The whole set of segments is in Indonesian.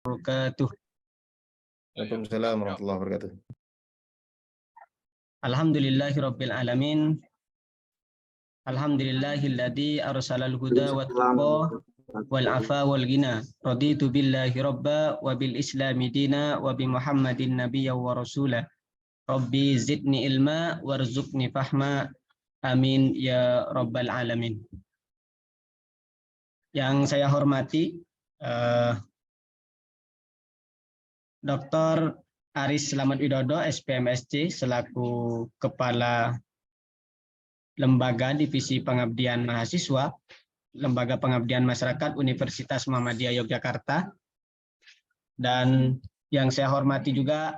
wabarakatuh. Waalaikumsalam warahmatullahi wabarakatuh. Alhamdulillahirabbil alamin. Alhamdulillahilladzi arsalal huda wat tuqa wal afa wal ghina. Raditu billahi rabba wa bil islami dina wa bi Muhammadin nabiyya wa rasula. Rabbi zidni ilma warzuqni fahma. Amin ya rabbal alamin. Yang saya hormati Dr. Aris Slamet Widodo, SPMSC, selaku Kepala Lembaga Divisi Pengabdian Mahasiswa, Lembaga Pengabdian Masyarakat Universitas Muhammadiyah Yogyakarta, dan yang saya hormati juga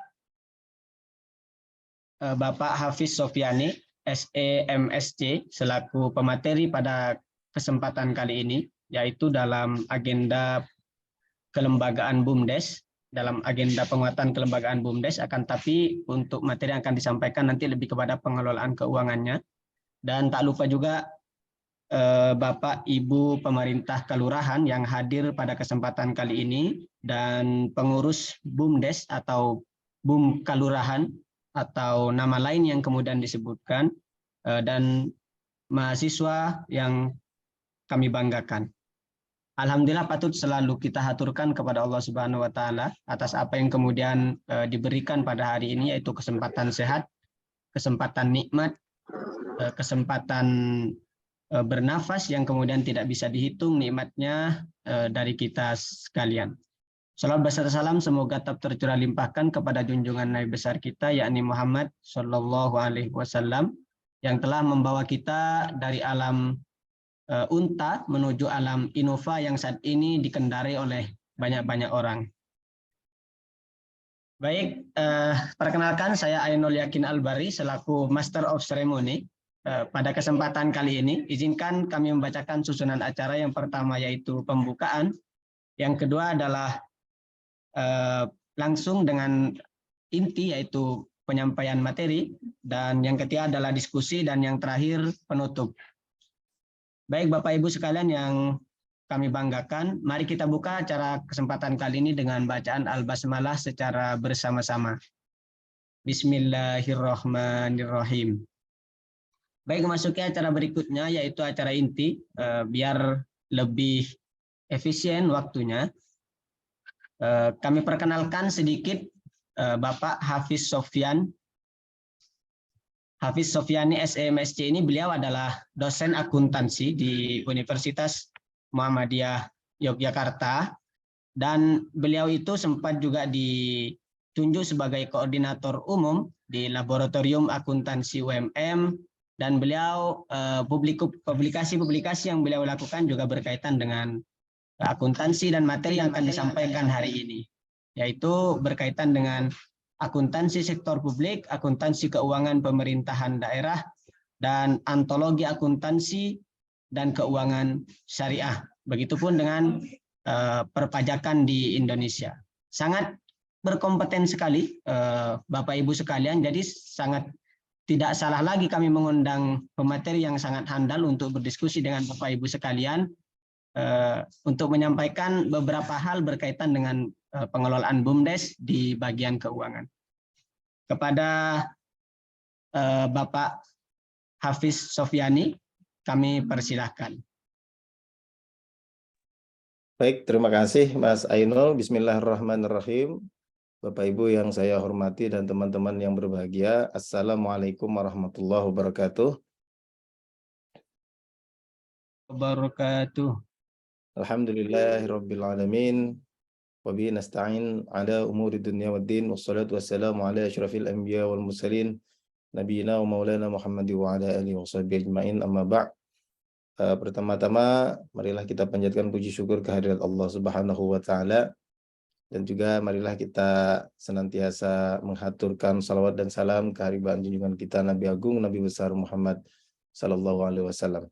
Bapak Hafiz Sofyani, SEMSC, selaku pemateri pada kesempatan kali ini, yaitu dalam agenda kelembagaan BUMDes, dalam agenda penguatan kelembagaan BUMDes, akan tapi untuk materi yang akan disampaikan nanti lebih kepada pengelolaan keuangannya. Dan tak lupa juga Bapak Ibu pemerintah kelurahan yang hadir pada kesempatan kali ini, dan pengurus BUMDes atau BUM Kelurahan atau nama lain yang kemudian disebutkan, dan mahasiswa yang kami banggakan. Alhamdulillah patut selalu kita haturkan kepada Allah Subhanahu wa taala atas apa yang kemudian diberikan pada hari ini, yaitu kesempatan sehat, kesempatan nikmat, kesempatan bernafas yang kemudian tidak bisa dihitung nikmatnya dari kita sekalian. Salawat beserta salam semoga tetap tercurah limpahkan kepada junjungan Nabi besar kita, yakni Muhammad Shallallahu Alaihi Wasallam, yang telah membawa kita dari alam unta menuju alam Innova yang saat ini dikendarai oleh banyak-banyak orang. Baik, perkenalkan saya Ainul Yakin Albari selaku Master of Ceremony. Pada kesempatan kali ini, izinkan kami membacakan susunan acara. Yang pertama yaitu pembukaan, yang kedua adalah langsung dengan inti yaitu penyampaian materi, dan yang ketiga adalah diskusi, dan yang terakhir penutup. Baik Bapak Ibu sekalian yang kami banggakan, mari kita buka acara kesempatan kali ini dengan bacaan Al-Basmalah secara bersama-sama. Bismillahirrahmanirrahim. Baik, memasuki acara berikutnya yaitu acara inti, biar lebih efisien waktunya. Kami perkenalkan sedikit Bapak Hafiz Sofyan. Hafiz Sofyani SEMSC ini beliau adalah dosen akuntansi di Universitas Muhammadiyah Yogyakarta, dan beliau itu sempat juga ditunjuk sebagai koordinator umum di Laboratorium Akuntansi UMM, dan beliau publikasi-publikasi yang beliau lakukan juga berkaitan dengan akuntansi dan materi yang akan disampaikan hari ini, yaitu berkaitan dengan akuntansi sektor publik, akuntansi keuangan pemerintahan daerah, dan antologi akuntansi dan keuangan syariah. Begitupun dengan perpajakan di Indonesia. Sangat berkompeten sekali Bapak Ibu sekalian, jadi sangat tidak salah lagi kami mengundang pemateri yang sangat handal untuk berdiskusi dengan Bapak Ibu sekalian untuk menyampaikan beberapa hal berkaitan dengan pengelolaan BUMDes di bagian keuangan. Kepada Bapak Hafiz Sofyani, kami persilahkan. Baik, terima kasih Mas Ainul. Bismillahirrahmanirrahim. Bapak Ibu yang saya hormati dan teman-teman yang berbahagia, Assalamualaikum warahmatullahi wabarakatuh. Wabarakatuh. Alhamdulillahirabbil alamin. Wa bihi nasta'in ala umuri dunya waddin, wassalatu wassalamu ala asyrafil anbiya wal mursalin nabiyina wa maulana Muhammad wa ala alihi wa sahbihi ajmain, amma ba'd. Pertama-tama marilah kita panjatkan puji syukur kehadirat Allah Subhanahu wa taala, dan juga marilah kita senantiasa menghaturkan salawat dan salam kehadirat junjungan kita Nabi Agung Nabi besar Muhammad sallallahu alaihi wasallam.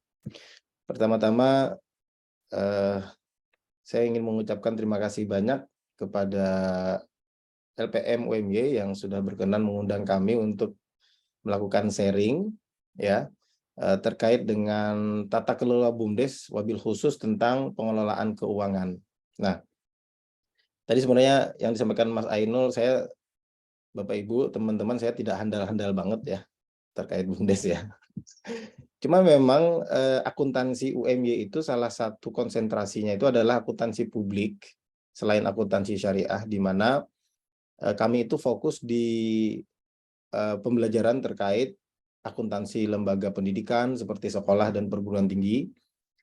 Pertama-tama saya ingin mengucapkan terima kasih banyak kepada LPM UMY yang sudah berkenan mengundang kami untuk melakukan sharing ya terkait dengan tata kelola BUMDes wabil khusus tentang pengelolaan keuangan. Nah, Tadi sebenarnya yang disampaikan Mas Ainul, saya Bapak Ibu, teman-teman, saya tidak handal-handal banget ya terkait BUMDes ya. Cuma memang akuntansi UMY itu salah satu konsentrasinya itu adalah akuntansi publik selain akuntansi syariah, di mana kami itu fokus di pembelajaran terkait akuntansi lembaga pendidikan seperti sekolah dan perguruan tinggi,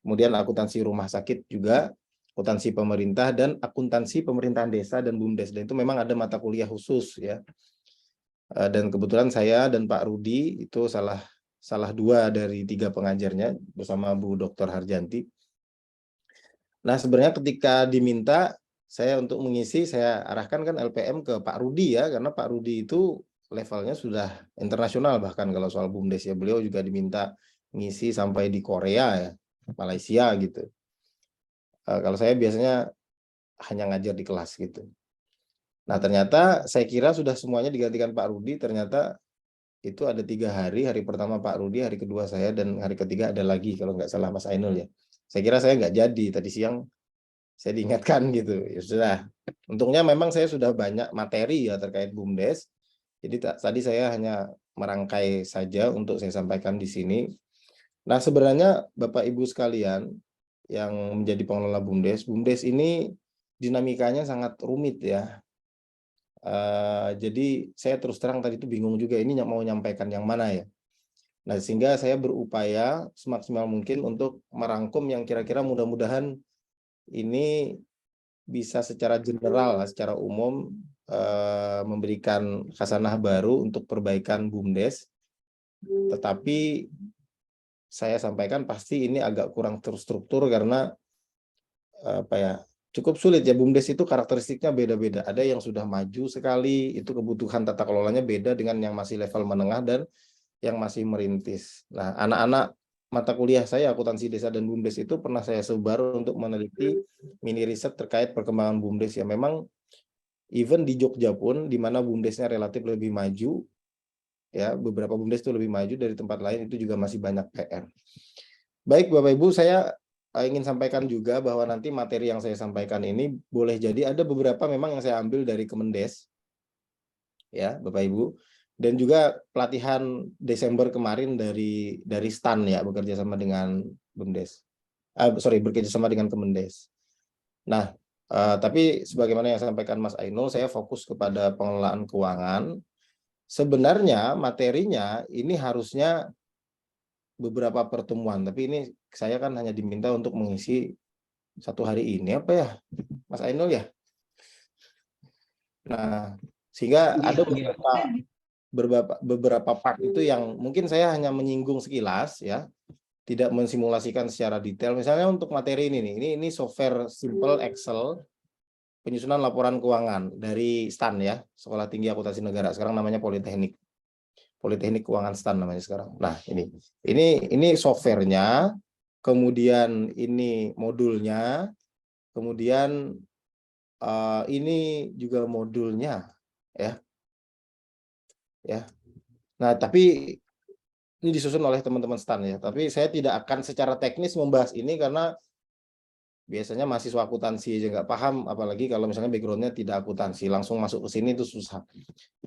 kemudian akuntansi rumah sakit juga, akuntansi pemerintah, dan akuntansi pemerintahan desa dan BUMDes. Dan itu memang ada mata kuliah khusus ya. Dan kebetulan saya dan Pak Rudi itu salah 2 dari 3 pengajarnya bersama Bu Dr. Harjanti. Nah, sebenarnya ketika diminta saya untuk mengisi, saya arahkan kan LPM ke Pak Rudi ya, karena Pak Rudi itu levelnya sudah internasional, bahkan kalau soal BUMDes ya, beliau juga diminta mengisi sampai di Korea ya, Malaysia gitu. Kalau saya biasanya hanya ngajar di kelas gitu. Nah, ternyata saya kira sudah semuanya digantikan Pak Rudi, ternyata itu ada 3 hari, hari pertama Pak Rudi, hari kedua saya, dan hari ketiga ada lagi kalau nggak salah Mas Ainul ya. Saya kira saya nggak jadi, tadi siang saya diingatkan gitu. Ya sudah, untungnya memang saya sudah banyak materi ya terkait BUMDes, jadi tadi saya hanya merangkai saja untuk saya sampaikan di sini. Nah, sebenarnya Bapak Ibu sekalian yang menjadi pengelola BUMDes, BUMDes ini dinamikanya sangat rumit ya. Jadi saya terus terang tadi itu bingung juga ini mau nyampaikan yang mana ya. Nah, sehingga saya berupaya semaksimal mungkin untuk merangkum yang kira-kira mudah-mudahan ini bisa secara general, secara umum memberikan khasanah baru untuk perbaikan BUMDes. Tetapi saya sampaikan pasti ini agak kurang terstruktur karena apa ya, cukup sulit ya. BUMDes itu karakteristiknya beda-beda. Ada yang sudah maju sekali, itu kebutuhan tata kelolanya beda dengan yang masih level menengah dan yang masih merintis. Nah, anak-anak mata kuliah saya akuntansi desa dan BUMDes itu pernah saya sebar untuk meneliti mini riset terkait perkembangan BUMDes ya. Memang even di Jogja pun di mana BUMDesnya relatif lebih maju ya, beberapa BUMDes itu lebih maju dari tempat lain, itu juga masih banyak PR. Baik Bapak Ibu, saya ingin sampaikan juga bahwa nanti materi yang saya sampaikan ini boleh jadi ada beberapa memang yang saya ambil dari Kemendes ya Bapak Ibu, dan juga pelatihan Desember kemarin dari STAN ya, bekerja sama dengan BUMDes. Bekerja sama dengan Kemendes. Nah, tapi sebagaimana yang sampaikan Mas Ainul, saya fokus kepada pengelolaan keuangan. Sebenarnya materinya ini harusnya beberapa pertemuan, tapi ini saya kan hanya diminta untuk mengisi 1 hari ini apa ya, Mas Ainul ya. Nah, sehingga ada beberapa part itu yang mungkin saya hanya menyinggung sekilas ya, tidak mensimulasikan secara detail. Misalnya untuk materi ini nih, ini software simple Excel penyusunan laporan keuangan dari STAN ya, Sekolah Tinggi Akuntansi Negara. Sekarang namanya Politeknik Keuangan STAN namanya sekarang. Nah, ini softwarenya, kemudian ini modulnya, kemudian ini juga modulnya ya. Nah, tapi ini disusun oleh teman-teman STAN ya. Tapi saya tidak akan secara teknis membahas ini karena biasanya mahasiswa akuntansi aja nggak paham, apalagi kalau misalnya background-nya tidak akuntansi, langsung masuk ke sini itu susah.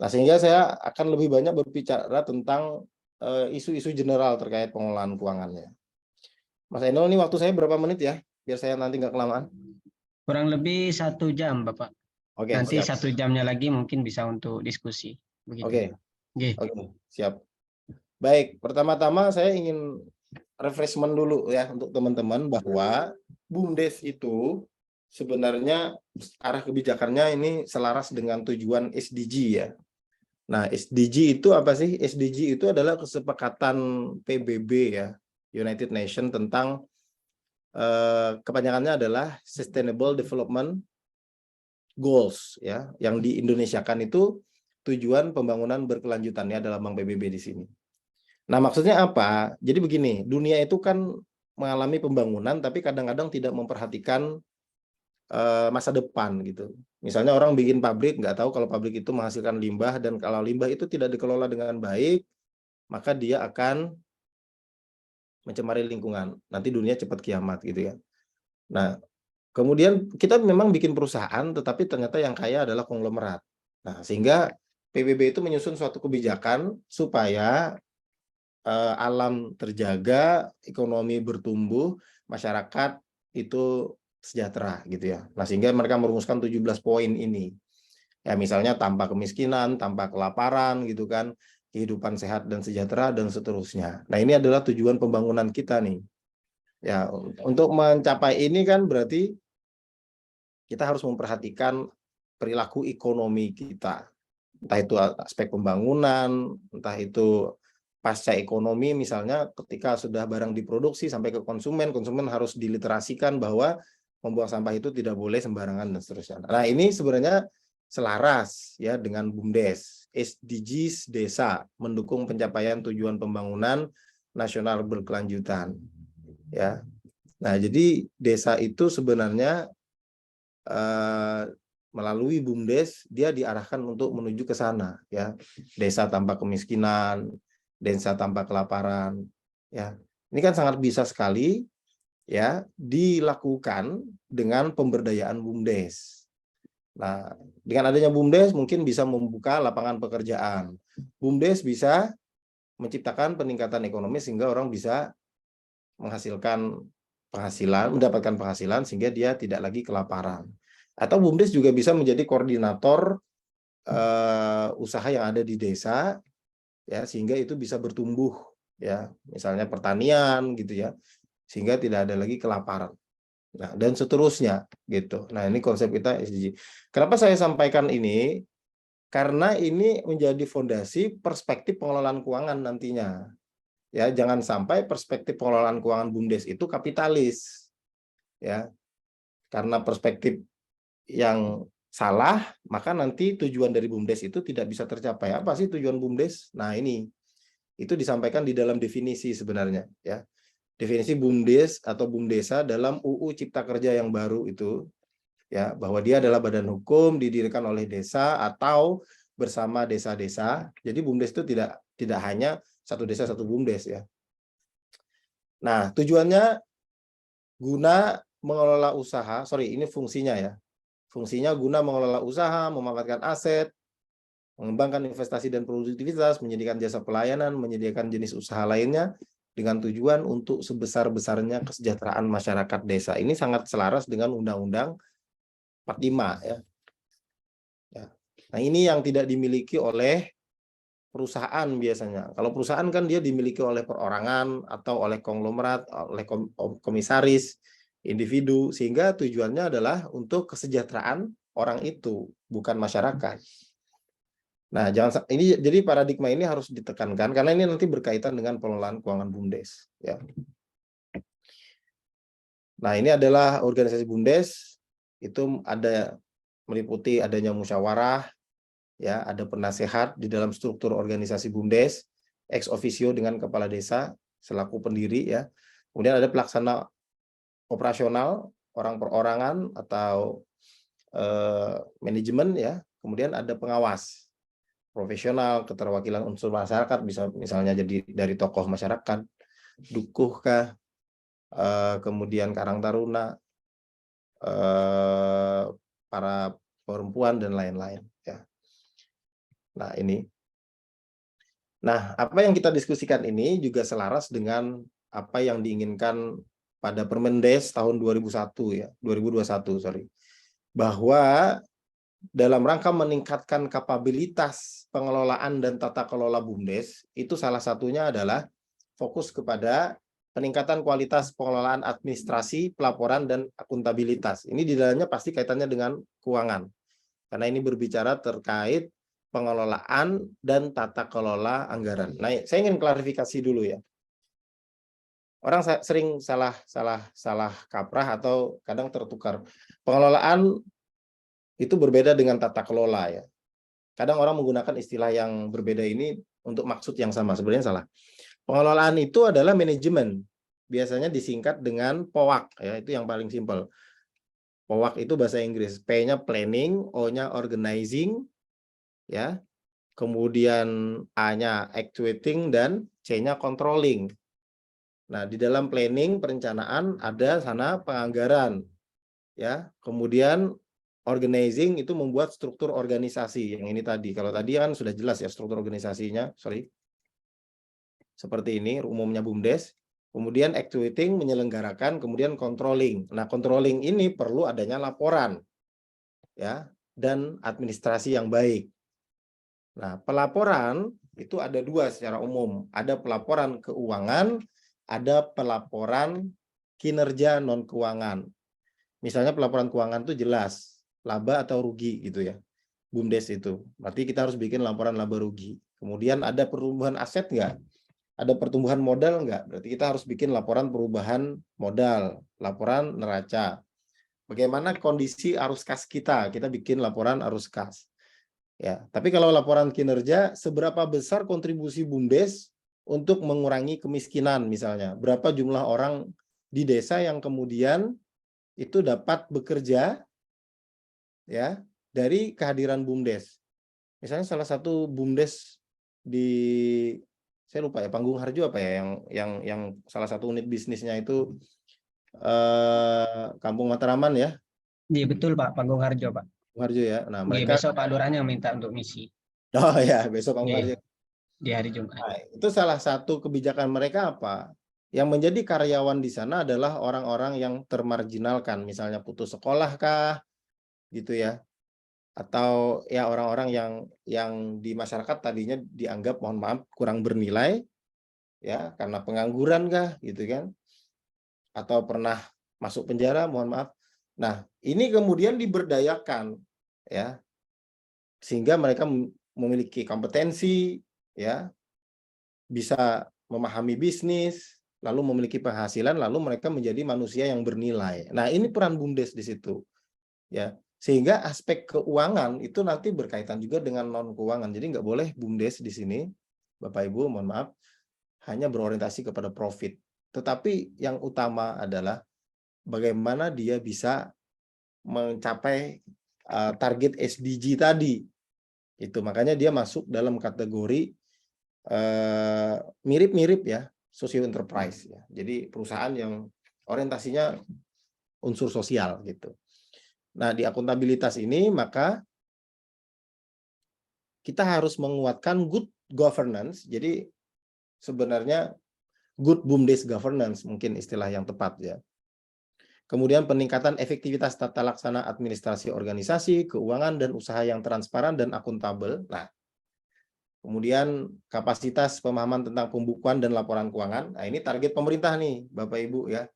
Nah, sehingga saya akan lebih banyak berbicara tentang isu-isu general terkait pengelolaan keuangannya. Mas Ainul, ini waktu saya berapa menit ya? Biar saya nanti nggak kelamaan. Kurang lebih 1 jam, Bapak. Oke, Nanti siap. 1 jamnya lagi mungkin bisa untuk diskusi. Begitu. Oke, siap. Baik, pertama-tama saya ingin refreshment dulu ya untuk teman-teman bahwa BUMDes itu sebenarnya arah kebijakannya ini selaras dengan tujuan SDG ya. Nah, SDG itu apa sih? SDG itu adalah kesepakatan PBB ya, United Nations tentang kepanjangannya adalah Sustainable Development Goals ya, yang diindonesiakan itu tujuan pembangunan berkelanjutan ya dalam Bank PBB di sini. Nah, maksudnya apa? Jadi begini, dunia itu kan mengalami pembangunan, tapi kadang-kadang tidak memperhatikan masa depan gitu. Misalnya orang bikin pabrik, nggak tahu kalau pabrik itu menghasilkan limbah, dan kalau limbah itu tidak dikelola dengan baik, maka dia akan mencemari lingkungan. Nanti dunia cepat kiamat gitu ya. Nah, Kemudian kita memang bikin perusahaan, tetapi ternyata yang kaya adalah konglomerat. Nah, sehingga PBB itu menyusun suatu kebijakan supaya alam terjaga, ekonomi bertumbuh, masyarakat itu sejahtera gitu ya. Nah, sehingga mereka merumuskan 17 poin ini. Ya, misalnya tanpa kemiskinan, tanpa kelaparan gitu kan, kehidupan sehat dan sejahtera dan seterusnya. Nah, ini adalah tujuan pembangunan kita nih. Ya, untuk mencapai ini kan berarti kita harus memperhatikan perilaku ekonomi kita. Entah itu aspek pembangunan, entah itu pasca ekonomi, misalnya ketika sudah barang diproduksi sampai ke konsumen, konsumen harus diliterasikan bahwa membuang sampah itu tidak boleh sembarangan dan seterusnya. Nah, ini sebenarnya selaras ya dengan BUMDes, SDGs desa, mendukung pencapaian tujuan pembangunan nasional berkelanjutan. Ya. Nah, jadi desa itu sebenarnya melalui BUMDes dia diarahkan untuk menuju ke sana ya, desa tanpa kemiskinan, desa tanpa kelaparan ya. Ini kan sangat bisa sekali ya dilakukan dengan pemberdayaan BUMDes. Nah, dengan adanya BUMDes mungkin bisa membuka lapangan pekerjaan. BUMDes bisa menciptakan peningkatan ekonomi sehingga orang bisa menghasilkan penghasilan, mendapatkan penghasilan sehingga dia tidak lagi kelaparan. Atau BUMDes juga bisa menjadi koordinator usaha yang ada di desa ya, sehingga itu bisa bertumbuh ya, misalnya pertanian gitu ya, sehingga tidak ada lagi kelaparan. Nah, dan seterusnya gitu. Nah, ini konsep kita SDG. Kenapa saya sampaikan ini? Karena ini menjadi fondasi perspektif pengelolaan keuangan nantinya. Ya, jangan sampai perspektif pengelolaan keuangan BUMDes itu kapitalis. Ya. Karena perspektif yang salah, maka nanti tujuan dari BUMDes itu tidak bisa tercapai. Apa sih tujuan BUMDes? Nah, ini itu disampaikan di dalam definisi sebenarnya ya. Definisi BUMDes atau BUMDesa dalam UU Cipta Kerja yang baru itu ya, bahwa dia adalah badan hukum didirikan oleh desa atau bersama desa-desa. Jadi BUMDes itu tidak hanya satu desa satu BUMDes ya. Nah, tujuannya guna mengelola usaha, ini fungsinya ya. Fungsinya guna mengelola usaha, memanfaatkan aset, mengembangkan investasi dan produktivitas, menyediakan jasa pelayanan, menyediakan jenis usaha lainnya dengan tujuan untuk sebesar-besarnya kesejahteraan masyarakat desa. Ini sangat selaras dengan Undang-Undang 45 ya. Nah, ini yang tidak dimiliki oleh perusahaan biasanya. Kalau perusahaan kan dia dimiliki oleh perorangan atau oleh konglomerat, oleh komisaris, individu, sehingga tujuannya adalah untuk kesejahteraan orang itu, bukan masyarakat. Nah, ini jadi paradigma ini harus ditekankan karena ini nanti berkaitan dengan pengelolaan keuangan BUMDes ya. Nah, ini adalah organisasi BUMDes, itu ada meliputi adanya musyawarah ya, ada penasehat di dalam struktur organisasi BUMDes, ex officio dengan kepala desa selaku pendiri ya. Kemudian ada pelaksana operasional, orang perorangan atau manajemen ya. Kemudian ada pengawas profesional, keterwakilan unsur masyarakat, bisa misalnya jadi dari tokoh masyarakat, dukuh kah, kemudian Karang Taruna, para perempuan dan lain-lain ya. Nah, ini. Nah, apa yang kita diskusikan ini juga selaras dengan apa yang diinginkan pada Permendes tahun 2001 ya, 2021 sorry. Bahwa dalam rangka meningkatkan kapabilitas pengelolaan dan tata kelola BUMDes, itu salah satunya adalah fokus kepada peningkatan kualitas pengelolaan administrasi, pelaporan, dan akuntabilitas. Ini di dalamnya pasti kaitannya dengan keuangan. Karena ini berbicara terkait pengelolaan dan tata kelola anggaran. Nah, saya ingin klarifikasi dulu ya. Orang sering salah kaprah atau kadang tertukar. Pengelolaan itu berbeda dengan tata kelola ya. Kadang orang menggunakan istilah yang berbeda ini untuk maksud yang sama, sebenarnya salah. Pengelolaan itu adalah manajemen. Biasanya disingkat dengan POAK ya, itu yang paling simpel. POAK itu bahasa Inggris, P-nya planning, O-nya organizing ya. Kemudian A-nya actuating dan C-nya controlling. Nah, di dalam planning perencanaan ada sana penganggaran. ya. Kemudian organizing itu membuat struktur organisasi yang ini tadi. Kalau tadi kan sudah jelas ya struktur organisasinya, seperti ini umumnya BUMDes. Kemudian actuating menyelenggarakan, kemudian controlling. Nah, controlling ini perlu adanya laporan ya dan administrasi yang baik. Nah, pelaporan itu ada dua secara umum. Ada pelaporan keuangan, ada pelaporan kinerja non keuangan. Misalnya pelaporan keuangan itu jelas laba atau rugi gitu ya. BUMDes itu. Berarti kita harus bikin laporan laba rugi. Kemudian ada perubahan aset nggak? Ada pertumbuhan modal nggak? Berarti kita harus bikin laporan perubahan modal, laporan neraca. Bagaimana kondisi arus kas kita? Kita bikin laporan arus kas. Ya, tapi kalau laporan kinerja, seberapa besar kontribusi BUMDes untuk mengurangi kemiskinan misalnya? Berapa jumlah orang di desa yang kemudian itu dapat bekerja ya dari kehadiran BUMDes. Misalnya salah satu BUMDes di saya lupa ya Panggung Harjo apa ya yang salah satu unit bisnisnya itu Kampung Matraman ya. Iya betul Pak, Panggung Harjo Pak. Panggung Harjo ya. Nah, Iya, mereka besok Pak Lurahnya minta untuk misi. oh ya, besok Panggung Iya, Harjo. di hari Jumat. Nah, itu salah satu kebijakan mereka apa? Yang menjadi karyawan di sana adalah orang-orang yang termarginalkan, misalnya putus sekolah kah, gitu ya. Atau ya orang-orang yang di masyarakat tadinya dianggap mohon maaf kurang bernilai ya karena pengangguran kah gitu kan, atau pernah masuk penjara mohon maaf. Nah, ini kemudian diberdayakan ya sehingga mereka memiliki kompetensi ya, bisa memahami bisnis, lalu memiliki penghasilan, lalu mereka menjadi manusia yang bernilai. Nah, ini peran BUMDes di situ ya. Sehingga aspek keuangan itu nanti berkaitan juga dengan non keuangan. Jadi nggak boleh BUMDes di sini, Bapak Ibu, mohon maaf, hanya berorientasi kepada profit. Tetapi yang utama adalah bagaimana dia bisa mencapai target SDG tadi. Itu makanya dia masuk dalam kategori mirip-mirip ya, social enterprise ya. Jadi perusahaan yang orientasinya unsur sosial gitu. Nah, di akuntabilitas ini maka kita harus menguatkan good governance. Jadi sebenarnya good BUMDes governance mungkin istilah yang tepat ya. Kemudian peningkatan efektivitas tata laksana administrasi organisasi, keuangan dan usaha yang transparan dan akuntabel. Nah, kemudian kapasitas pemahaman tentang pembukuan dan laporan keuangan. Nah, ini target pemerintah nih, Bapak Ibu ya.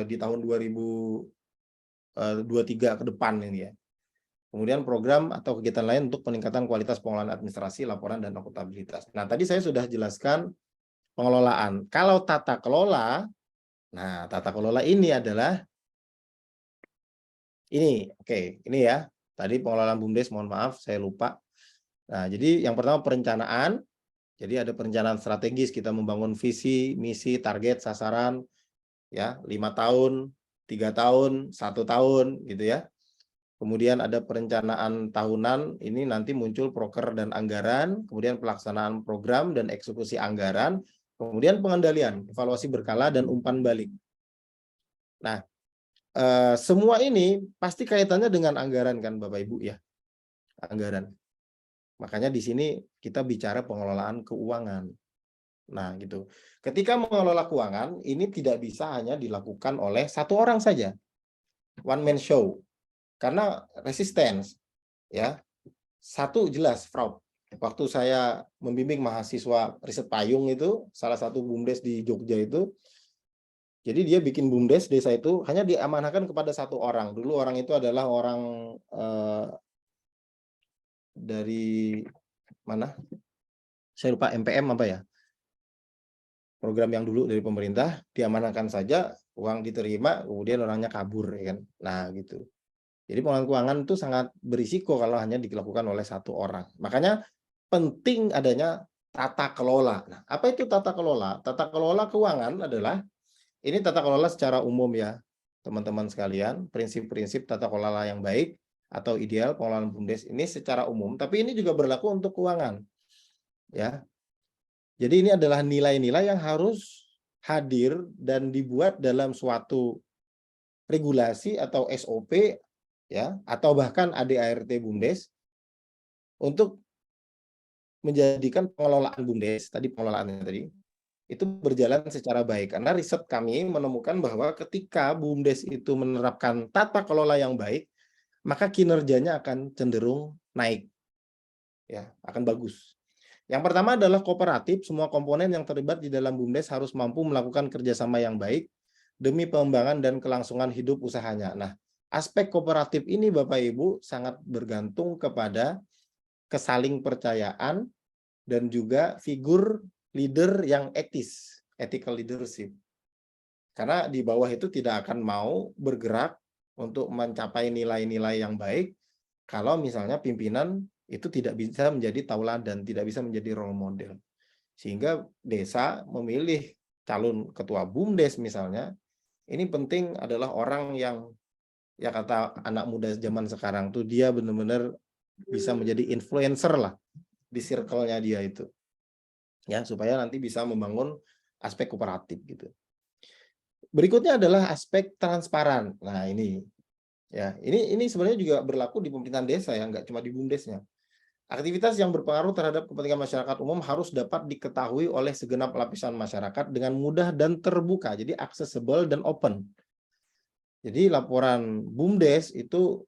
Di tahun 2023 ke depan ini ya. Kemudian program atau kegiatan lain untuk peningkatan kualitas pengelolaan administrasi, laporan, dan akuntabilitas. Nah, tadi saya sudah jelaskan pengelolaan. Kalau tata kelola, nah tata kelola ini adalah ini, oke, ini ya. Tadi pengelolaan BUMDes, mohon maaf, saya lupa. Nah, jadi yang pertama perencanaan. Jadi ada perencanaan strategis, kita membangun visi, misi, target, sasaran, ya 5 tahun, 3 tahun, 1 tahun, gitu ya. Kemudian ada perencanaan tahunan, ini nanti muncul proker dan anggaran, kemudian pelaksanaan program dan eksekusi anggaran, kemudian pengendalian, evaluasi berkala, dan umpan balik. Nah, semua ini pasti kaitannya dengan anggaran kan Bapak Ibu ya, anggaran. Makanya di sini kita bicara pengelolaan keuangan. Nah gitu. Ketika mengelola keuangan, ini tidak bisa hanya dilakukan oleh satu orang saja, one man show. Karena resistance ya. Satu jelas fraud. Waktu saya membimbing mahasiswa riset payung itu, salah satu BUMDes di Jogja itu, jadi dia bikin BUMDes desa itu hanya diamanahkan kepada satu orang. Dulu orang itu adalah orang dari mana? Saya lupa MPM apa ya? Program yang dulu dari pemerintah, diamanahkan saja, uang diterima, kemudian orangnya kabur ya kan. Nah, gitu. Jadi pengelolaan keuangan itu sangat berisiko kalau hanya dilakukan oleh satu orang. Makanya penting adanya tata kelola. Nah, apa itu tata kelola? Tata kelola keuangan adalah, ini tata kelola secara umum ya, teman-teman sekalian, prinsip-prinsip tata kelola yang baik atau ideal pengelolaan BUMDes ini secara umum, tapi ini juga berlaku untuk keuangan. Ya. Jadi ini adalah nilai-nilai yang harus hadir dan dibuat dalam suatu regulasi atau SOP ya, atau bahkan ADART BUMDes untuk menjadikan pengelolaan BUMDes tadi, pengelolaannya tadi itu berjalan secara baik. Karena riset kami menemukan bahwa ketika BUMDes itu menerapkan tata kelola yang baik, maka kinerjanya akan cenderung naik. Ya, akan bagus. Yang pertama adalah kooperatif. Semua komponen yang terlibat di dalam BUMDes harus mampu melakukan kerjasama yang baik demi pengembangan dan kelangsungan hidup usahanya. Nah, aspek kooperatif ini Bapak Ibu sangat bergantung kepada kesaling percayaan dan juga figur leader yang etis, ethical leadership. Karena di bawah itu tidak akan mau bergerak untuk mencapai nilai-nilai yang baik kalau misalnya pimpinan itu tidak bisa menjadi tauladan, tidak bisa menjadi role model. Sehingga desa memilih calon ketua BUMDes misalnya, ini penting adalah orang yang, ya kata anak muda zaman sekarang tuh, dia benar-benar bisa menjadi influencer lah di circle-nya dia itu. Ya, supaya nanti bisa membangun aspek kooperatif gitu. Berikutnya adalah aspek transparan. Nah, ini ya, ini sebenarnya juga berlaku di pemerintahan desa ya, nggak cuma di BUMDesnya. Aktivitas yang berpengaruh terhadap kepentingan masyarakat umum harus dapat diketahui oleh segenap lapisan masyarakat dengan mudah dan terbuka. Jadi accessible dan open. Jadi laporan BUMDes itu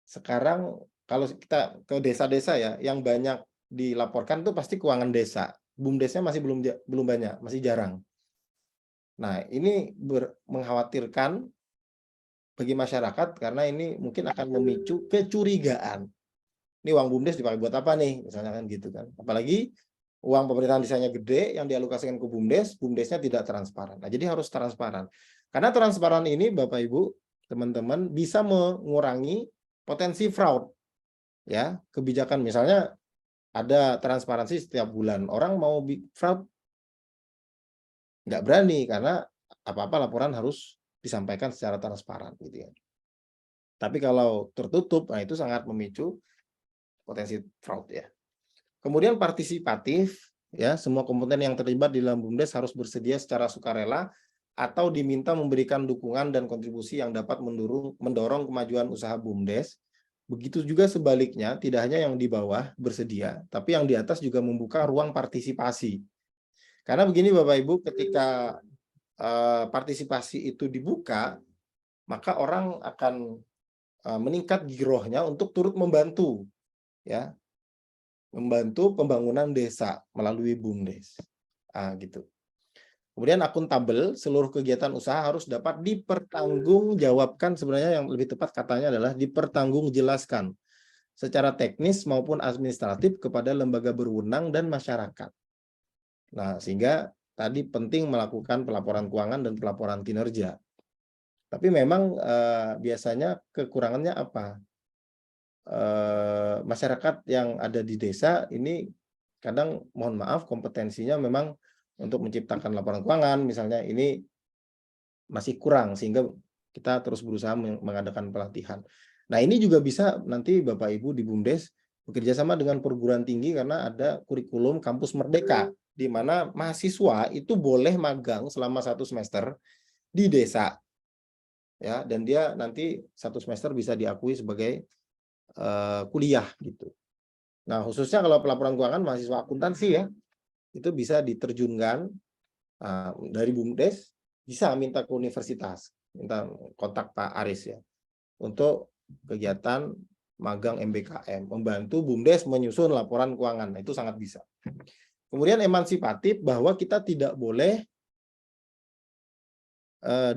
sekarang kalau kita ke desa-desa ya, yang banyak dilaporkan itu pasti keuangan desa. BUMDesnya masih belum banyak, masih jarang. Nah, ini mengkhawatirkan bagi masyarakat karena ini mungkin akan memicu kecurigaan. Ini uang BUMDes dipakai buat apa nih? Misalnya kan gitu kan. Apalagi uang pemerintahan desanya gede yang dialokasikan ke BUMDes, BUMDesnya tidak transparan. Nah, jadi harus transparan. Karena transparan ini Bapak Ibu, teman-teman bisa mengurangi potensi fraud. Ya, kebijakan misalnya ada transparansi setiap bulan. Orang mau fraud nggak berani karena apa-apa laporan harus disampaikan secara transparan gitu ya. Tapi kalau tertutup, nah itu sangat memicu potensi fraud ya. Kemudian partisipatif ya, semua komponen yang terlibat di dalam BUMDes harus bersedia secara sukarela atau diminta memberikan dukungan dan kontribusi yang dapat mendorong kemajuan usaha BUMDes. Begitu juga sebaliknya, tidak hanya yang di bawah bersedia, tapi yang di atas juga membuka ruang partisipasi. Karena begini Bapak Ibu, ketika partisipasi itu dibuka, maka orang akan meningkat girohnya untuk turut membantu, ya, membantu pembangunan desa melalui BUMDes, gitu. Kemudian akuntabel, seluruh kegiatan usaha harus dapat dipertanggungjawabkan. Sebenarnya yang lebih tepat katanya adalah dipertanggungjawabkan secara teknis maupun administratif kepada lembaga berwenang dan masyarakat. Nah, sehingga tadi penting melakukan pelaporan keuangan dan pelaporan kinerja. Tapi memang biasanya kekurangannya apa? Masyarakat yang ada di desa ini kadang mohon maaf kompetensinya memang untuk menciptakan laporan keuangan misalnya ini masih kurang sehingga kita terus berusaha mengadakan pelatihan. Nah, ini juga bisa nanti Bapak Ibu di BUMDes bekerja sama dengan perguruan tinggi karena ada kurikulum kampus merdeka di mana mahasiswa itu boleh magang selama 1 semester di desa. Ya, dan dia nanti 1 semester bisa diakui sebagai kuliah gitu. Nah, khususnya kalau pelaporan keuangan mahasiswa akuntansi ya, itu bisa diterjunkan dari BUMDes, bisa minta ke universitas, minta kontak Pak Aris ya, untuk kegiatan magang MBKM, membantu BUMDes menyusun laporan keuangan. Nah, itu sangat bisa. Kemudian emansipatif, bahwa kita tidak boleh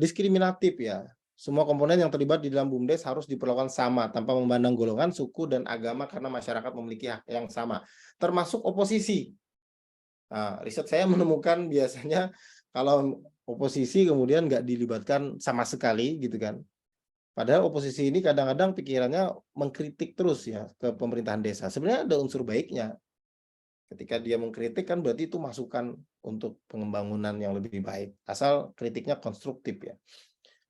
diskriminatif ya. Semua komponen yang terlibat di dalam BUMDes harus diperlakukan sama tanpa memandang golongan, suku, dan agama karena masyarakat memiliki hak yang sama, termasuk oposisi. Nah, riset saya menemukan biasanya kalau oposisi kemudian nggak dilibatkan sama sekali gitu kan. Padahal oposisi ini kadang-kadang pikirannya mengkritik terus ya ke pemerintahan desa. Sebenarnya ada unsur baiknya. Ketika dia mengkritik kan berarti itu masukan untuk pembangunan yang lebih baik. Asal kritiknya konstruktif ya.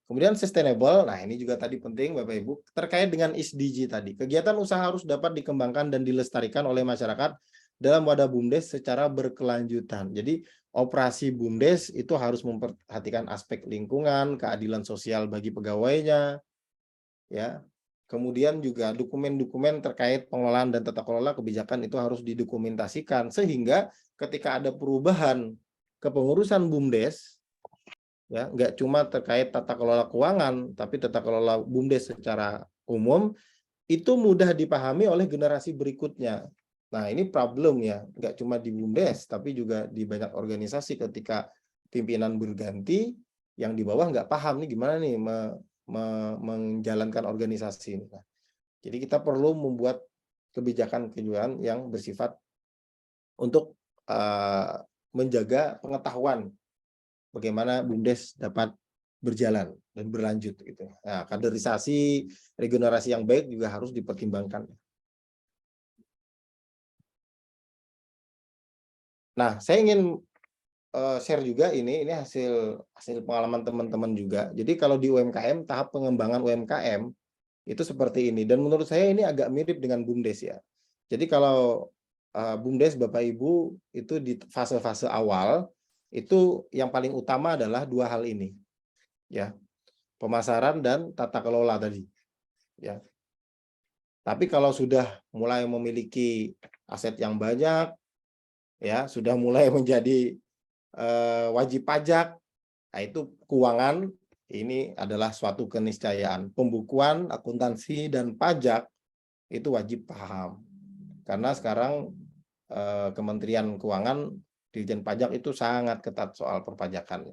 Kemudian sustainable, nah ini juga tadi penting Bapak Ibu, terkait dengan SDG tadi. Kegiatan usaha harus dapat dikembangkan dan dilestarikan oleh masyarakat dalam wadah BUMDes secara berkelanjutan. Jadi operasi BUMDes itu harus memperhatikan aspek lingkungan, keadilan sosial bagi pegawainya, ya. Kemudian juga dokumen-dokumen terkait pengelolaan dan tata kelola kebijakan itu harus didokumentasikan sehingga ketika ada perubahan kepengurusan BUMDes, ya, nggak cuma terkait tata kelola keuangan, tapi tata kelola BUMDes secara umum itu mudah dipahami oleh generasi berikutnya. Nah, ini problem ya, nggak cuma di BUMDes, tapi juga di banyak organisasi ketika pimpinan berganti, yang di bawah nggak paham nih gimana nih menjalankan organisasi ini. Nah, jadi kita perlu membuat kebijakan-kebijakan yang bersifat untuk menjaga pengetahuan bagaimana BUMDes dapat berjalan dan berlanjut gitu. Nah, kaderisasi, regenerasi yang baik juga harus dipertimbangkan. Nah, saya ingin share juga ini hasil pengalaman teman-teman juga. Jadi kalau di UMKM, tahap pengembangan UMKM itu seperti ini. Dan menurut saya ini agak mirip dengan BUMDes ya. Jadi kalau BUMDes Bapak Ibu itu di fase-fase awal itu yang paling utama adalah dua hal ini, ya, pemasaran dan tata kelola tadi, ya. Tapi kalau sudah mulai memiliki aset yang banyak, ya, sudah mulai menjadi wajib pajak, nah itu keuangan ini adalah suatu keniscayaan. Pembukuan, akuntansi, dan pajak itu wajib paham. Karena sekarang Kementerian Keuangan, Dirjen Pajak itu sangat ketat soal perpajakan.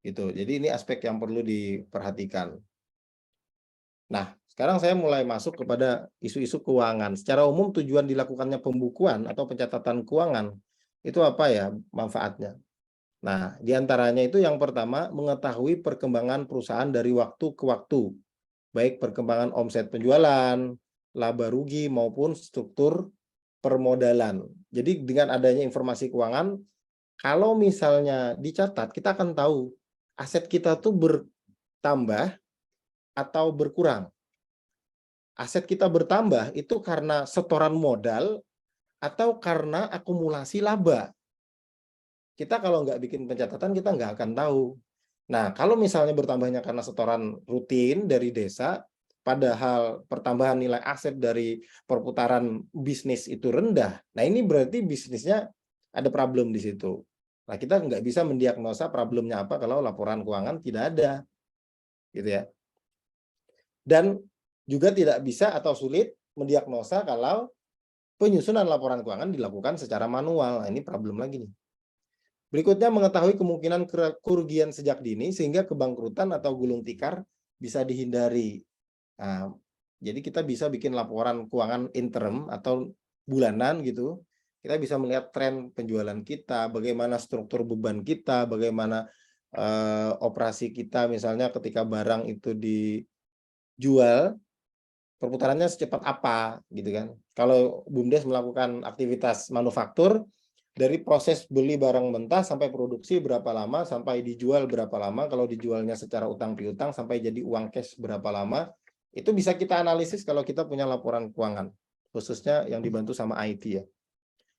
Gitu. Jadi ini aspek yang perlu diperhatikan. Nah, sekarang saya mulai masuk kepada isu-isu keuangan. Secara umum tujuan dilakukannya pembukuan atau pencatatan keuangan itu apa ya manfaatnya? Nah, diantaranya itu yang pertama, mengetahui perkembangan perusahaan dari waktu ke waktu, baik perkembangan omset penjualan, laba rugi, maupun struktur permodalan. Jadi dengan adanya informasi keuangan, kalau misalnya dicatat, kita akan tahu aset kita tuh bertambah atau berkurang. Aset kita bertambah itu karena setoran modal atau karena akumulasi laba. Kita kalau nggak bikin pencatatan, kita nggak akan tahu. Nah, kalau misalnya bertambahnya karena setoran rutin dari desa, padahal pertambahan nilai aset dari perputaran bisnis itu rendah, nah ini berarti bisnisnya ada problem di situ. Nah, kita nggak bisa mendiagnosa problemnya apa kalau laporan keuangan tidak ada, gitu ya. Dan juga tidak bisa atau sulit mendiagnosa kalau penyusunan laporan keuangan dilakukan secara manual. Nah, ini problem lagi nih. Berikutnya, mengetahui kemungkinan kerugian sejak dini sehingga kebangkrutan atau gulung tikar bisa dihindari. Nah, jadi kita bisa bikin laporan keuangan interim atau bulanan gitu. Kita bisa melihat tren penjualan kita, bagaimana struktur beban kita, bagaimana operasi kita, misalnya ketika barang itu dijual, perputarannya secepat apa, gitu kan. Kalau BUMDes melakukan aktivitas manufaktur, dari proses beli barang mentah sampai produksi berapa lama, sampai dijual berapa lama, kalau dijualnya secara utang piutang sampai jadi uang cash berapa lama, itu bisa kita analisis kalau kita punya laporan keuangan, khususnya yang dibantu sama IT ya.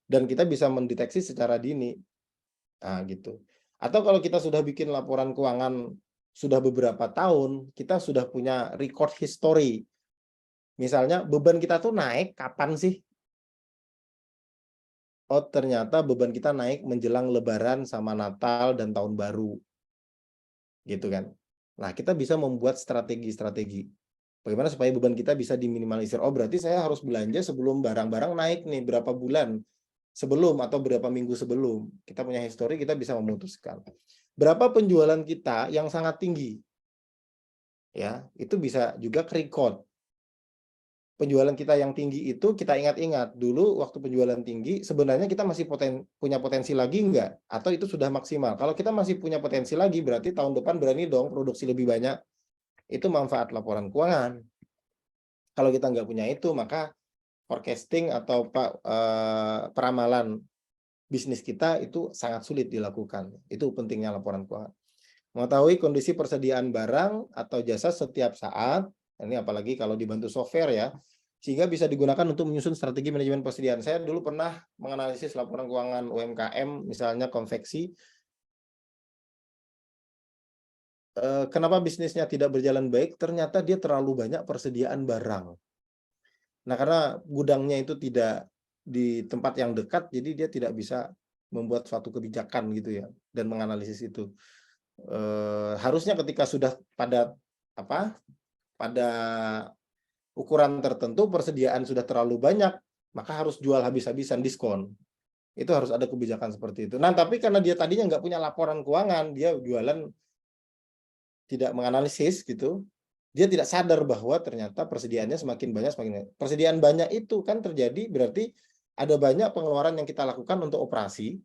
Dan kita bisa mendeteksi secara dini. Nah, gitu. Atau kalau kita sudah bikin laporan keuangan sudah beberapa tahun, kita sudah punya record history. Misalnya beban kita tuh naik kapan sih? Oh, ternyata beban kita naik menjelang Lebaran sama Natal dan Tahun Baru. Gitu kan. Nah, kita bisa membuat strategi-strategi. Bagaimana supaya beban kita bisa diminimalisir. Oh, berarti saya harus belanja sebelum barang-barang naik nih, berapa bulan sebelum atau berapa minggu sebelum. Kita punya histori, kita bisa memutuskan. Berapa penjualan kita yang sangat tinggi? Ya, itu bisa juga record. Penjualan kita yang tinggi itu kita ingat-ingat dulu waktu penjualan tinggi sebenarnya kita masih punya potensi lagi enggak, atau itu sudah maksimal. Kalau kita masih punya potensi lagi berarti tahun depan berani dong produksi lebih banyak. Itu manfaat laporan keuangan. Kalau kita nggak punya itu, maka forecasting atau peramalan bisnis kita itu sangat sulit dilakukan. Itu pentingnya laporan keuangan. Mengetahui kondisi persediaan barang atau jasa setiap saat, ini apalagi kalau dibantu software ya, sehingga bisa digunakan untuk menyusun strategi manajemen persediaan. Saya dulu pernah menganalisis laporan keuangan UMKM, misalnya konveksi. Kenapa bisnisnya tidak berjalan baik? Ternyata dia terlalu banyak persediaan barang. Nah, karena gudangnya itu tidak di tempat yang dekat, jadi dia tidak bisa membuat suatu kebijakan gitu ya, dan menganalisis itu. Harusnya ketika sudah pada ukuran tertentu persediaan sudah terlalu banyak, maka harus jual habis-habisan, diskon. Itu harus ada kebijakan seperti itu. Nah, tapi karena dia tadinya nggak punya laporan keuangan, dia jualan tidak menganalisis gitu, dia tidak sadar bahwa ternyata persediaannya semakin banyak, persediaan banyak itu kan terjadi berarti ada banyak pengeluaran yang kita lakukan untuk operasi,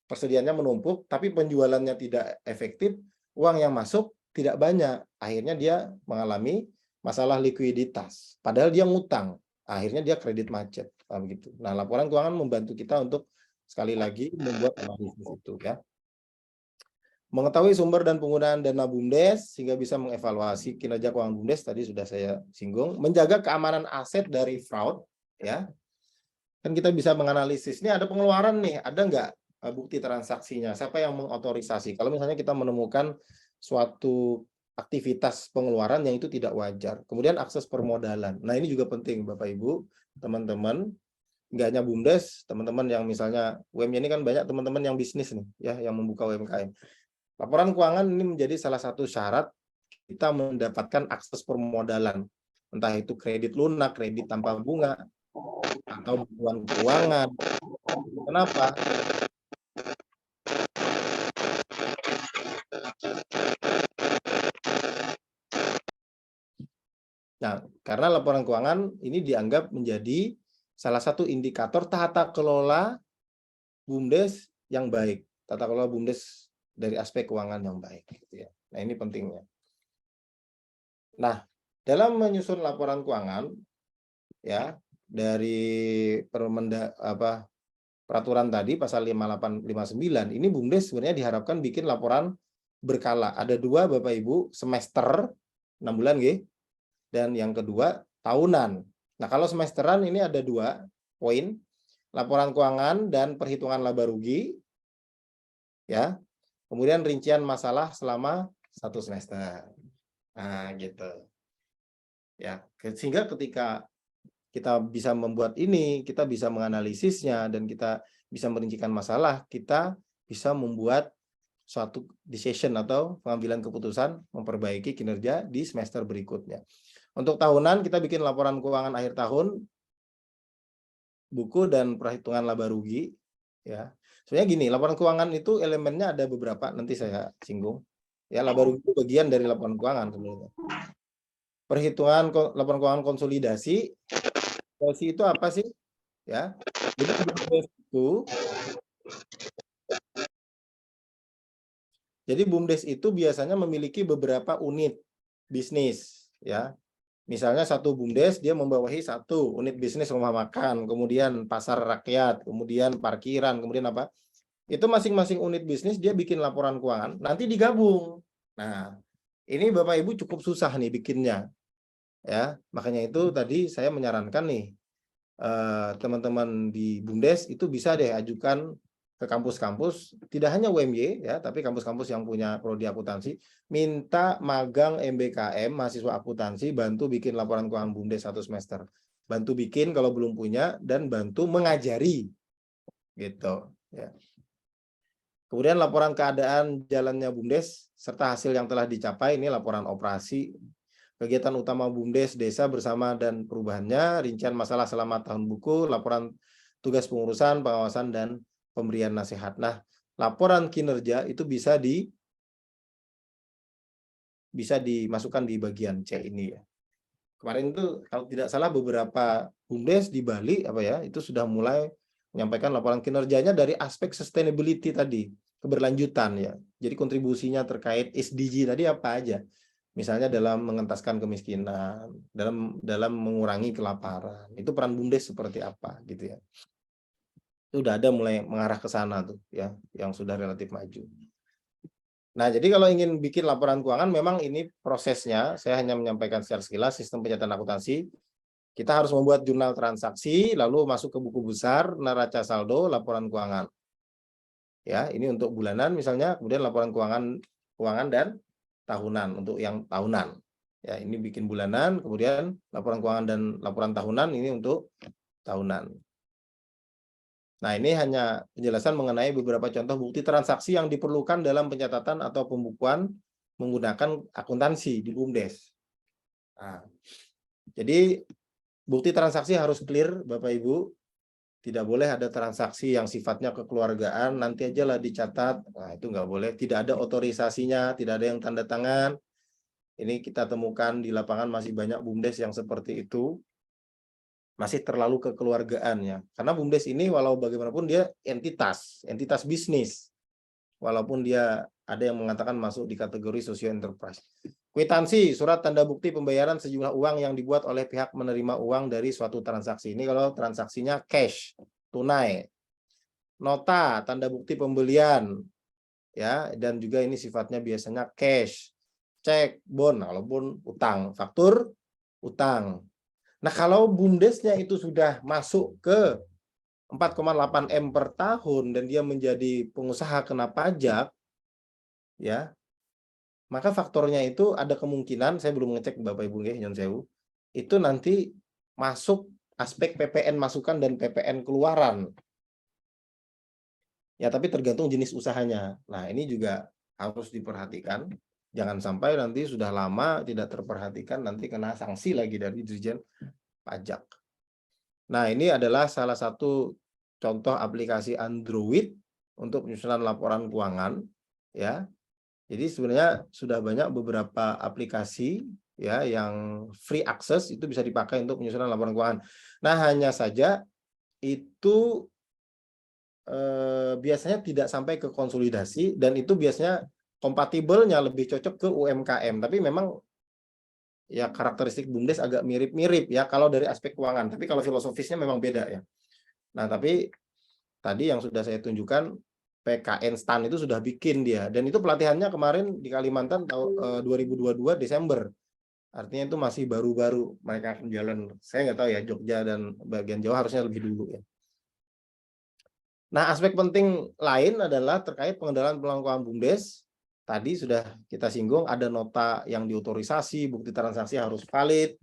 persediaannya menumpuk, tapi penjualannya tidak efektif, uang yang masuk tidak banyak, akhirnya dia mengalami masalah likuiditas, padahal dia ngutang, akhirnya dia kredit macet, begitu. Nah, laporan keuangan membantu kita untuk sekali lagi membuat analisis itu ya. Mengetahui sumber dan penggunaan dana BUMDes sehingga bisa mengevaluasi kinerja keuangan BUMDes, tadi sudah saya singgung. Menjaga keamanan aset dari fraud, ya. Kan kita bisa menganalisis, ini ada pengeluaran nih, ada nggak bukti transaksinya, siapa yang mengotorisasi. Kalau misalnya kita menemukan suatu aktivitas pengeluaran yang itu tidak wajar. Kemudian akses permodalan. Nah, ini juga penting Bapak Ibu, teman-teman. Nggak hanya BUMDes, teman-teman yang misalnya UMY ini kan banyak teman-teman yang bisnis nih, ya, yang membuka UMKM. Laporan keuangan ini menjadi salah satu syarat kita mendapatkan akses permodalan. Entah itu kredit lunak, kredit tanpa bunga, atau bantuan keuangan. Kenapa? Nah, karena laporan keuangan ini dianggap menjadi salah satu indikator tata kelola BUMDes yang baik. Tata kelola BUMDes dari aspek keuangan yang baik. Gitu ya. Nah, ini pentingnya. Nah, dalam menyusun laporan keuangan, ya, dari peraturan tadi pasal 5859 ini BUMDes sebenarnya diharapkan bikin laporan berkala. Ada dua Bapak Ibu, semester 6 bulan nggih. Dan yang kedua tahunan. Nah, kalau semesteran ini ada dua poin, laporan keuangan dan perhitungan laba rugi, ya. Kemudian rincian masalah selama 1 semester. Nah, gitu. Ya, sehingga ketika kita bisa membuat ini, kita bisa menganalisisnya dan kita bisa merincikan masalah, kita bisa membuat suatu decision atau pengambilan keputusan memperbaiki kinerja di semester berikutnya. Untuk tahunan kita bikin laporan keuangan akhir tahun, buku dan perhitungan laba rugi, ya. Sebenarnya gini, laporan keuangan itu elemennya ada beberapa, nanti saya singgung. Ya, laba rugi itu bagian dari laporan keuangan sebenarnya. Perhitungan laporan keuangan konsolidasi itu apa sih? Ya. Jadi BUMDes itu biasanya memiliki beberapa unit bisnis, ya. Misalnya satu BUMDes dia membawahi satu unit bisnis rumah makan, kemudian pasar rakyat, kemudian parkiran, kemudian apa? Itu masing-masing unit bisnis dia bikin laporan keuangan, nanti digabung. Nah, ini Bapak Ibu cukup susah nih bikinnya. Ya, makanya itu tadi saya menyarankan nih teman-teman di BUMDes itu bisa deh ajukan ke kampus-kampus, tidak hanya UMY ya, tapi kampus-kampus yang punya prodi akuntansi, minta magang MBKM mahasiswa akuntansi bantu bikin laporan keuangan BUMDes 1 semester. Bantu bikin kalau belum punya dan bantu mengajari. Gitu, ya. Kemudian laporan keadaan jalannya BUMDes serta hasil yang telah dicapai, ini laporan operasi. Kegiatan utama BUMDes desa bersama dan perubahannya, rincian masalah selama tahun buku, laporan tugas pengurusan, pengawasan, dan pemberian nasihat. Nah, laporan kinerja itu bisa dimasukkan di bagian C ini ya. Kemarin itu kalau tidak salah beberapa BUMDes di Bali itu sudah mulai menyampaikan laporan kinerjanya dari aspek sustainability tadi, keberlanjutan ya. Jadi kontribusinya terkait SDG tadi apa aja. Misalnya dalam mengentaskan kemiskinan, dalam mengurangi kelaparan. Itu peran BUMDes seperti apa gitu ya. Itu udah ada mulai mengarah ke sana tuh ya, yang sudah relatif maju. Nah, jadi kalau ingin bikin laporan keuangan memang ini prosesnya, saya hanya menyampaikan secara sekilas sistem penyertaan akuntansi. Kita harus membuat jurnal transaksi, lalu masuk ke buku besar, neraca saldo, laporan keuangan. Ya, ini untuk bulanan misalnya, kemudian laporan keuangan dan tahunan untuk yang tahunan. Ya, ini bikin bulanan, kemudian laporan keuangan dan laporan tahunan ini untuk tahunan. Nah, ini hanya penjelasan mengenai beberapa contoh bukti transaksi yang diperlukan dalam pencatatan atau pembukuan menggunakan akuntansi di BUMDes. Nah, jadi bukti transaksi harus clear, Bapak Ibu. Tidak boleh ada transaksi yang sifatnya kekeluargaan, nanti aja lah dicatat. Nah, itu nggak boleh. Tidak ada otorisasinya, tidak ada yang tanda tangan. Ini kita temukan di lapangan masih banyak BUMDes yang seperti itu. Masih terlalu kekeluargaannya. Karena BUMDes ini walau bagaimanapun dia entitas bisnis. Walaupun dia ada yang mengatakan masuk di kategori socio enterprise. Kwitansi, surat tanda bukti pembayaran sejumlah uang yang dibuat oleh pihak menerima uang dari suatu transaksi. Ini kalau transaksinya cash, tunai. Nota, tanda bukti pembelian. Ya, dan juga ini sifatnya biasanya cash. Cek, bon, walaupun utang, faktur, utang. Nah, kalau BUMDesnya itu sudah masuk ke 4,8 M per tahun dan dia menjadi pengusaha kena pajak, ya, maka faktornya itu ada kemungkinan, saya belum ngecek Bapak Ibu nggih, nyon sewu, itu nanti masuk aspek PPN masukan dan PPN keluaran. Ya, tapi tergantung jenis usahanya. Nah, ini juga harus diperhatikan. Jangan sampai nanti sudah lama tidak terperhatikan, nanti kena sanksi lagi dari Dirjen Pajak. Nah, ini adalah salah satu contoh aplikasi Android untuk penyusunan laporan keuangan, ya. Jadi sebenarnya sudah banyak beberapa aplikasi ya yang free access itu bisa dipakai untuk penyusunan laporan keuangan. Nah, hanya saja itu biasanya tidak sampai ke konsolidasi dan itu biasanya kompatibelnya lebih cocok ke UMKM. Tapi memang ya karakteristik BUMDes agak mirip-mirip ya kalau dari aspek keuangan. Tapi kalau filosofisnya memang beda ya. Nah, tapi tadi yang sudah saya tunjukkan PKN STAN itu sudah bikin dia dan itu pelatihannya kemarin di Kalimantan tahun 2022 Desember. Artinya itu masih baru-baru mereka akan jalan. Saya nggak tahu ya Jogja dan bagian Jawa harusnya lebih dulu ya. Nah, aspek penting lain adalah terkait pengendalian pelanggaran BUMDes. Tadi sudah kita singgung, ada nota yang diotorisasi, bukti transaksi harus valid,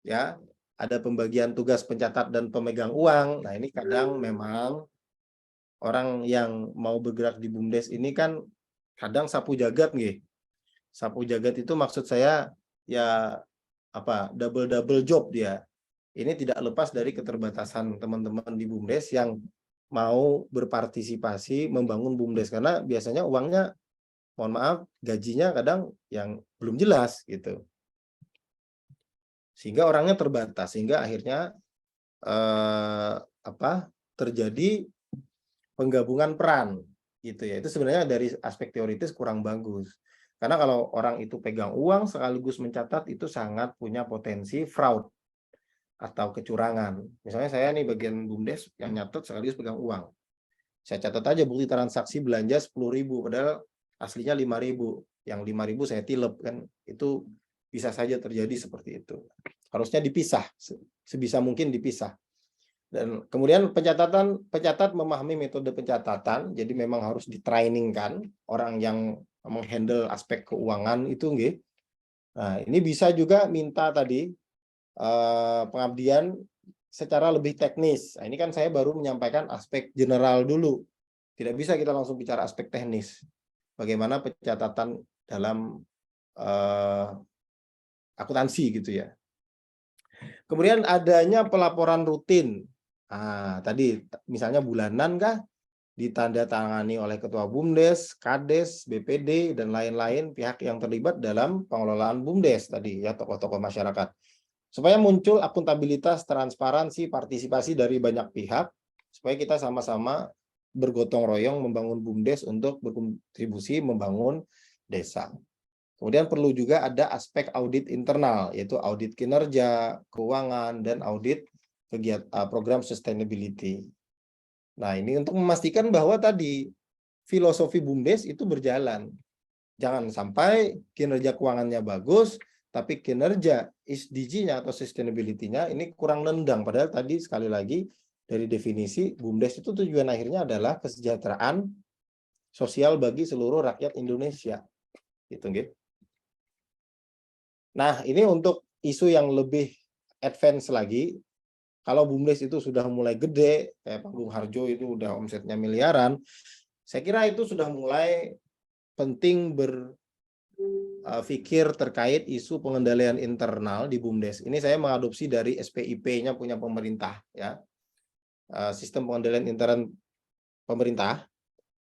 ya. Ada pembagian tugas pencatat dan pemegang uang. Nah, ini kadang memang orang yang mau bergerak di BUMDes ini kan kadang sapu jagat, nggih. Sapu jagat itu maksud saya ya apa double job dia. Ini tidak lepas dari keterbatasan teman-teman di BUMDes yang mau berpartisipasi membangun BUMDes karena biasanya uangnya, mohon maaf, gajinya kadang yang belum jelas gitu. Sehingga orangnya terbatas, sehingga akhirnya terjadi penggabungan peran gitu ya. Itu sebenarnya dari aspek teoritis kurang bagus. Karena kalau orang itu pegang uang sekaligus mencatat itu sangat punya potensi fraud atau kecurangan. Misalnya saya nih bagian BUMDes yang nyatet sekaligus pegang uang. Saya catat aja bukti transaksi belanja 10.000 padahal aslinya 5.000. Yang 5.000 saya tilep kan. Itu bisa saja terjadi seperti itu. Harusnya dipisah, sebisa mungkin dipisah. Dan kemudian pencatat memahami metode pencatatan, jadi memang harus ditrainingkan orang yang menghandle aspek keuangan itu nggih. Nah, ini bisa juga minta tadi pengabdian secara lebih teknis. Nah, ini kan saya baru menyampaikan aspek general dulu. Tidak bisa kita langsung bicara aspek teknis. Bagaimana pencatatan dalam akuntansi gitu ya. Kemudian adanya pelaporan rutin. Nah, tadi misalnya bulanan kah ditandatangani oleh Ketua BUMDes, Kades, BPD, dan lain-lain pihak yang terlibat dalam pengelolaan BUMDes tadi ya, tokoh-tokoh masyarakat. Supaya muncul akuntabilitas, transparansi, partisipasi dari banyak pihak, supaya kita sama-sama bergotong royong membangun BUMDes untuk berkontribusi membangun desa. Kemudian perlu juga ada aspek audit internal, yaitu audit kinerja, keuangan, dan audit kegiatan program sustainability. Nah, ini untuk memastikan bahwa tadi filosofi BUMDes itu berjalan. Jangan sampai kinerja keuangannya bagus, tapi kinerja SDG-nya atau sustainability-nya ini kurang nendang. Padahal tadi sekali lagi dari definisi BUMDes itu tujuan akhirnya adalah kesejahteraan sosial bagi seluruh rakyat Indonesia. Gitu, gitu. Nah, ini untuk isu yang lebih advance lagi. Kalau BUMDes itu sudah mulai gede, kayak Pak Bung Harjo itu udah omsetnya miliaran, saya kira itu sudah mulai penting berpikir terkait isu pengendalian internal di BUMDes. Ini saya mengadopsi dari SPIP-nya punya pemerintah, ya, sistem pengendalian intern pemerintah.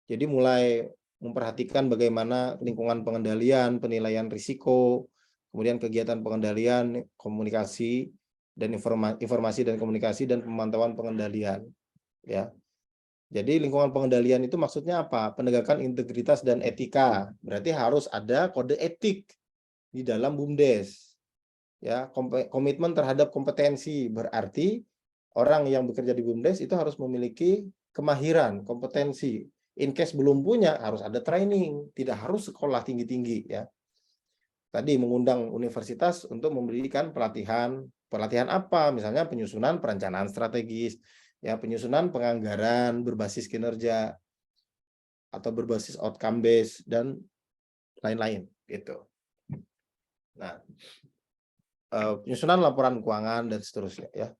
Jadi mulai memperhatikan bagaimana lingkungan pengendalian, penilaian risiko, kemudian kegiatan pengendalian, komunikasi dan informasi dan komunikasi dan pemantauan pengendalian, ya. Jadi lingkungan pengendalian itu maksudnya apa? Penegakan integritas dan etika. Berarti harus ada kode etik di dalam BUMDes. Ya, komitmen terhadap kompetensi. Berarti orang yang bekerja di BUMDes itu harus memiliki kemahiran, kompetensi. In case belum punya, harus ada training. Tidak harus sekolah tinggi-tinggi, ya. Tadi mengundang universitas untuk memberikan pelatihan. Pelatihan apa? Misalnya penyusunan perencanaan strategis, ya, penyusunan penganggaran berbasis kinerja atau berbasis outcome based dan lain-lain, gitu. Nah, penyusunan laporan keuangan dan seterusnya, ya.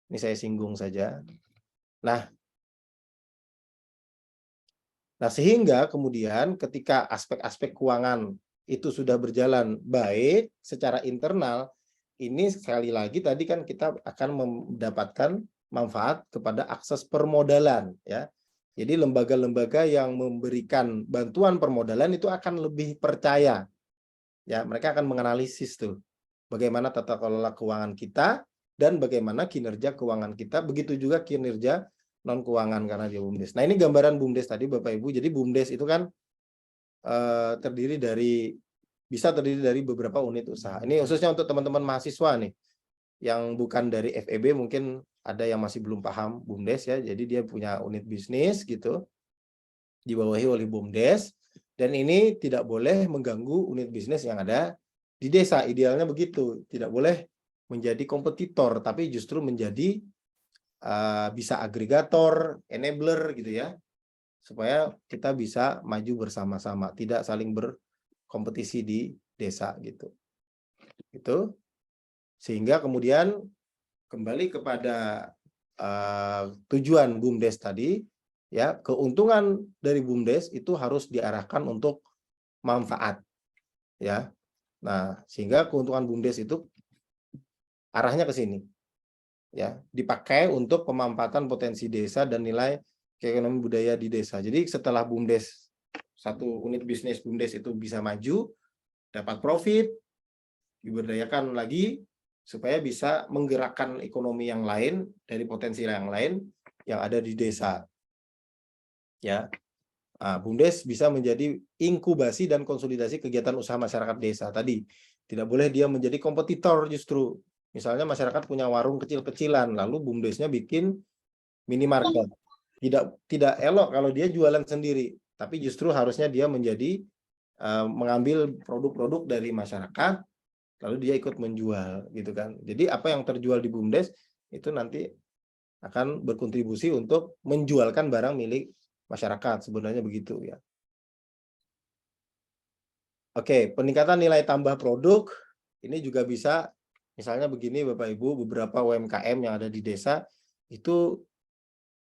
Ini saya singgung saja. Nah, sehingga kemudian ketika aspek-aspek keuangan itu sudah berjalan baik secara internal, ini sekali lagi tadi kan kita akan mendapatkan manfaat kepada akses permodalan, ya. Jadi lembaga-lembaga yang memberikan bantuan permodalan itu akan lebih percaya, ya. Mereka akan menganalisis tuh bagaimana tata kelola keuangan kita dan bagaimana kinerja keuangan kita, begitu juga kinerja non keuangan karena dia BUMDes. Nah, ini gambaran BUMDes tadi Bapak Ibu. Jadi BUMDes itu kan bisa terdiri dari beberapa unit usaha. Ini khususnya untuk teman-teman mahasiswa nih yang bukan dari FEB, mungkin ada yang masih belum paham BUMDes, ya. Jadi dia punya unit bisnis gitu, dibawahi oleh BUMDes, dan ini tidak boleh mengganggu unit bisnis yang ada di desa. Idealnya begitu, tidak boleh menjadi kompetitor, tapi justru menjadi bisa agregator, enabler gitu, ya, supaya kita bisa maju bersama-sama, tidak saling berkompetisi di desa gitu. Itu sehingga kemudian kembali kepada tujuan BUMDes tadi, ya, keuntungan dari BUMDes itu harus diarahkan untuk manfaat, ya. Nah, sehingga keuntungan BUMDes itu arahnya ke sini, ya, dipakai untuk pemanfaatan potensi desa dan nilai keekonomian budaya di desa. Jadi setelah BUMDes, satu unit bisnis BUMDes itu bisa maju, dapat profit, diberdayakan lagi supaya bisa menggerakkan ekonomi yang lain dari potensi yang lain yang ada di desa, ya. Nah, BUMDes bisa menjadi inkubasi dan konsolidasi kegiatan usaha masyarakat desa. Tadi tidak boleh dia menjadi kompetitor justru. Misalnya masyarakat punya warung kecil-kecilan, lalu BUMDesnya bikin minimarket. Tidak elok kalau dia jualan sendiri, tapi justru harusnya dia menjadi mengambil produk-produk dari masyarakat, lalu dia ikut menjual, gitu kan. Jadi apa yang terjual di BUMDes itu nanti akan berkontribusi untuk menjualkan barang milik masyarakat, sebenarnya begitu, ya. Oke, peningkatan nilai tambah produk ini juga bisa, misalnya begini Bapak Ibu, beberapa UMKM yang ada di desa itu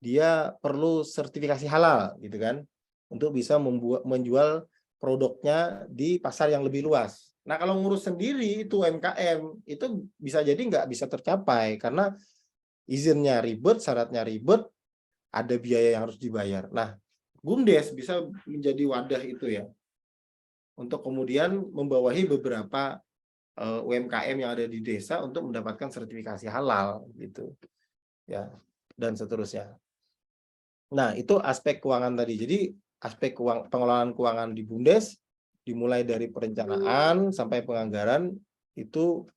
dia perlu sertifikasi halal, gitu kan, untuk bisa menjual produknya di pasar yang lebih luas. Nah, kalau ngurus sendiri itu UMKM itu bisa jadi nggak bisa tercapai karena izinnya ribet, syaratnya ribet, ada biaya yang harus dibayar. Nah, BUMDes bisa menjadi wadah itu, ya, untuk kemudian membawahi beberapa UMKM yang ada di desa untuk mendapatkan sertifikasi halal, gitu, ya, dan seterusnya. Nah, itu aspek keuangan tadi. Jadi aspek pengelolaan keuangan di BUMDes dimulai dari perencanaan sampai penganggaran itu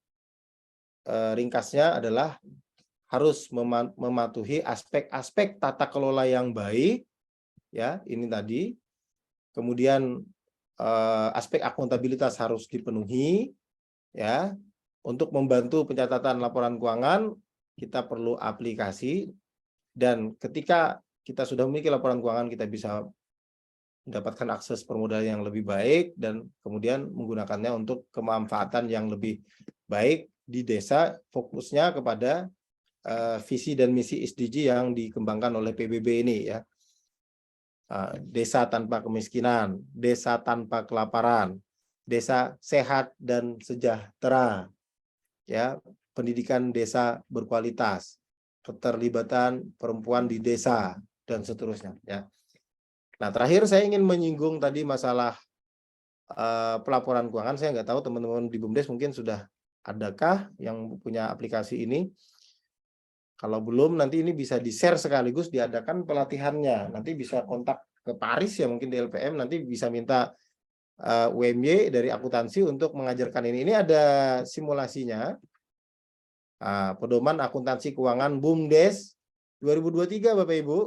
ringkasnya adalah harus mematuhi aspek-aspek tata kelola yang baik, ya, ini tadi. Kemudian aspek akuntabilitas harus dipenuhi, ya. Untuk membantu pencatatan laporan keuangan, kita perlu aplikasi, dan ketika kita sudah memiliki laporan keuangan, kita bisa mendapatkan akses permodalan yang lebih baik dan kemudian menggunakannya untuk kemanfaatan yang lebih baik di desa, fokusnya kepada visi dan misi SDG yang dikembangkan oleh PBB ini, ya. Desa tanpa kemiskinan, desa tanpa kelaparan, desa sehat dan sejahtera, ya, pendidikan desa berkualitas, keterlibatan perempuan di desa, dan seterusnya, ya. Nah, terakhir saya ingin menyinggung tadi masalah pelaporan keuangan. Saya nggak tahu teman-teman di BUMDes mungkin sudah adakah yang punya aplikasi ini. Kalau belum, nanti ini bisa di-share sekaligus diadakan pelatihannya. Nanti bisa kontak ke Paris, ya, mungkin di LPM, nanti bisa minta UMY dari akuntansi untuk mengajarkan ini. Ini ada simulasinya. Pedoman akuntansi keuangan BUMDes 2023, Bapak Ibu,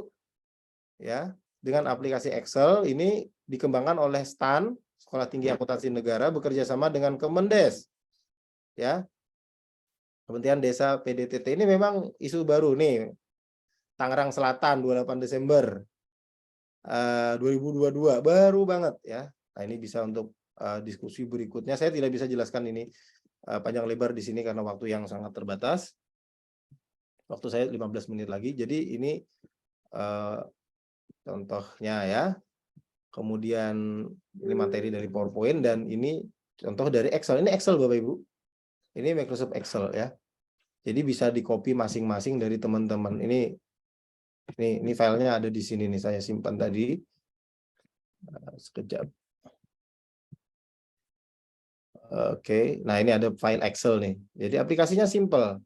ya, dengan aplikasi Excel. Ini dikembangkan oleh STAN, Sekolah Tinggi Akuntansi Negara, bekerja sama dengan Kemendes, ya, Kementerian Desa PDTT. Ini memang isu baru nih, Tangerang Selatan 28 Desember 2022, baru banget, ya. Nah, ini bisa untuk diskusi berikutnya. Saya tidak bisa jelaskan ini panjang lebar di sini karena waktu yang sangat terbatas. Waktu saya 15 menit lagi. Jadi ini contohnya, ya. Kemudian ini materi dari PowerPoint, dan ini contoh dari Excel. Ini Excel, Bapak Ibu. Ini Microsoft Excel, ya. Jadi bisa di-copy masing-masing dari teman-teman. Ini filenya ada di sini nih, saya simpan tadi. Sekejap. Oke, nah ini ada file Excel nih. Jadi aplikasinya simple,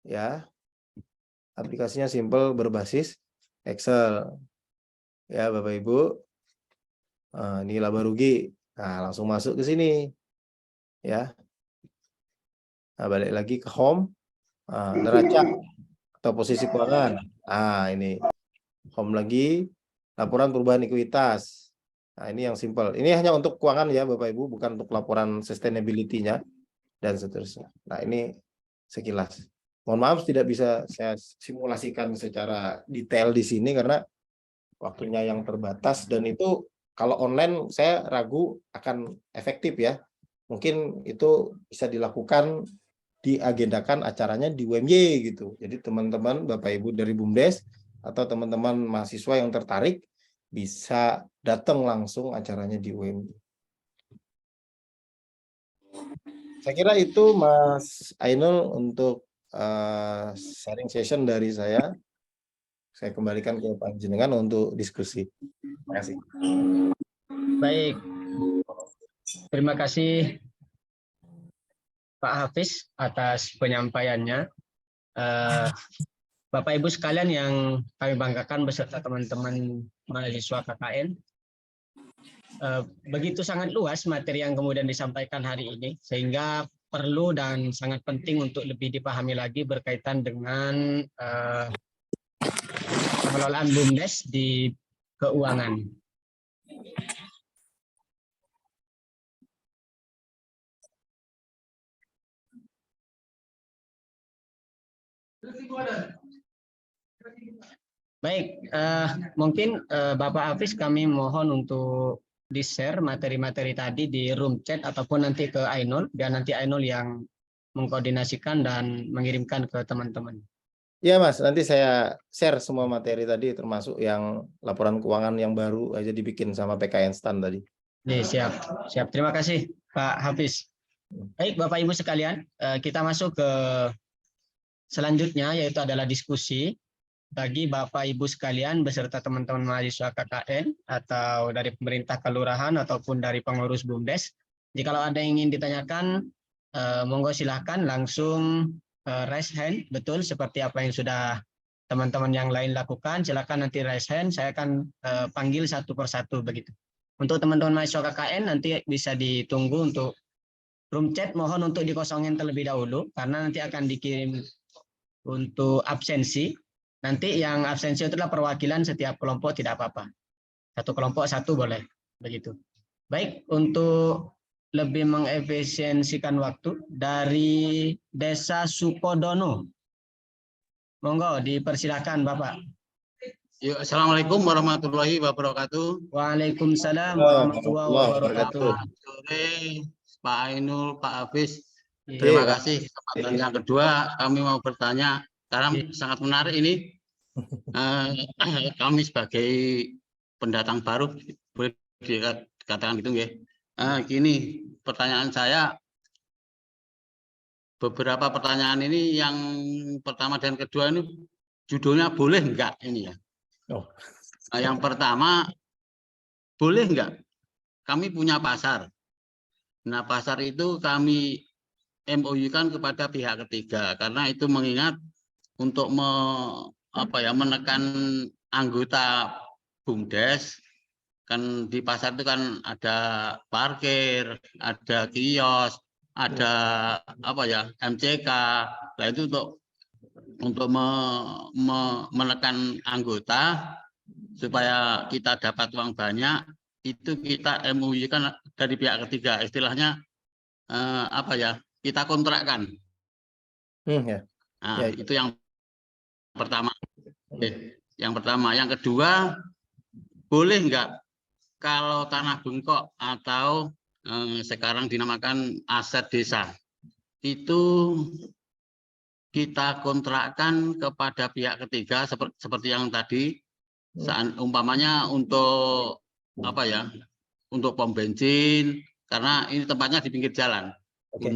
ya. Aplikasinya simple, berbasis Excel, ya, Bapak Ibu. Ini laba rugi. Nah, langsung masuk ke sini, ya. Nah, balik lagi ke home, neraca atau posisi keuangan. Ini home lagi, laporan perubahan ekuitas. Nah, ini yang simple. Ini hanya untuk keuangan, ya, Bapak Ibu, bukan untuk laporan sustainability-nya dan seterusnya. Nah, ini sekilas. Mohon maaf tidak bisa saya simulasikan secara detail di sini karena waktunya yang terbatas, dan itu kalau online saya ragu akan efektif, ya. Mungkin itu bisa dilakukan, diagendakan acaranya di UMY gitu. Jadi teman-teman Bapak Ibu dari BUMDes atau teman-teman mahasiswa yang tertarik bisa datang langsung acaranya di UMY. Saya kira itu, Mas Ainul, untuk sharing session dari saya. Saya kembalikan ke Pak Jenengan untuk diskusi. Terima kasih. Baik, terima kasih Pak Hafiz atas penyampaiannya. Bapak Ibu sekalian yang kami banggakan beserta teman-teman mahasiswa KKN, begitu sangat luas materi yang kemudian disampaikan hari ini, sehingga perlu dan sangat penting untuk lebih dipahami lagi berkaitan dengan pengelolaan BUMDes di keuangan. Baik, mungkin Bapak Hafiz kami mohon untuk di-share materi-materi tadi di room chat ataupun nanti ke Ainul, biar nanti Ainul yang mengkoordinasikan dan mengirimkan ke teman-teman. Ya, Mas, nanti saya share semua materi tadi, termasuk yang laporan keuangan yang baru aja dibikin sama PKN STAN tadi. Siap, siap. Terima kasih Pak Hafiz. Baik, Bapak Ibu sekalian, kita masuk ke selanjutnya, yaitu adalah diskusi bagi Bapak Ibu sekalian beserta teman-teman mahasiswa KKN atau dari pemerintah kelurahan ataupun dari pengurus BUMDes. Jika ada yang ingin ditanyakan, monggo silahkan langsung raise hand, betul seperti apa yang sudah teman-teman yang lain lakukan. Silakan nanti raise hand, saya akan panggil satu persatu begitu. Untuk teman-teman mahasiswa KKN nanti bisa ditunggu untuk room chat, mohon untuk dikosongin terlebih dahulu karena nanti akan dikirim untuk absensi. Nanti yang absensi itu adalah perwakilan setiap kelompok, tidak apa-apa. Satu kelompok satu boleh, begitu. Baik, untuk lebih mengefisiensikan waktu dari Desa Sukodono. Monggo dipersilakan Bapak. Yuk, Assalamualaikum warahmatullahi wabarakatuh. Waalaikumsalam warahmatullahi Warahmatullahi wabarakatuh. wabarakatuh. Selamat sore, Pak Ainul, Pak Hafiz. Iya, Terima Pak. kasih. Kesempatan yang kedua kami mau bertanya karena Iya. sangat menarik ini. Kami sebagai pendatang baru boleh dikatakan gitu ya. Gini, pertanyaan saya, beberapa pertanyaan ini yang pertama dan kedua ini judulnya boleh enggak ini ya. Oh. Yang pertama, boleh enggak kami punya pasar. Nah, pasar itu kami MOU-kan kepada pihak ketiga karena itu mengingat untuk menekan anggota BUMDes. Kan di pasar itu kan ada parkir, ada kios, ada MCK. Nah, itu untuk menekan anggota supaya kita dapat uang banyak, itu kita MOU kan dari pihak ketiga, istilahnya kita kontrakkan. Ya. Nah, Ya. itu yang pertama. Yang pertama, yang kedua, boleh enggak kalau tanah bengkok atau sekarang dinamakan aset desa itu kita kontrakkan kepada pihak ketiga seperti yang tadi, umpamanya untuk untuk pom bensin, karena ini tempatnya di pinggir jalan. Oke.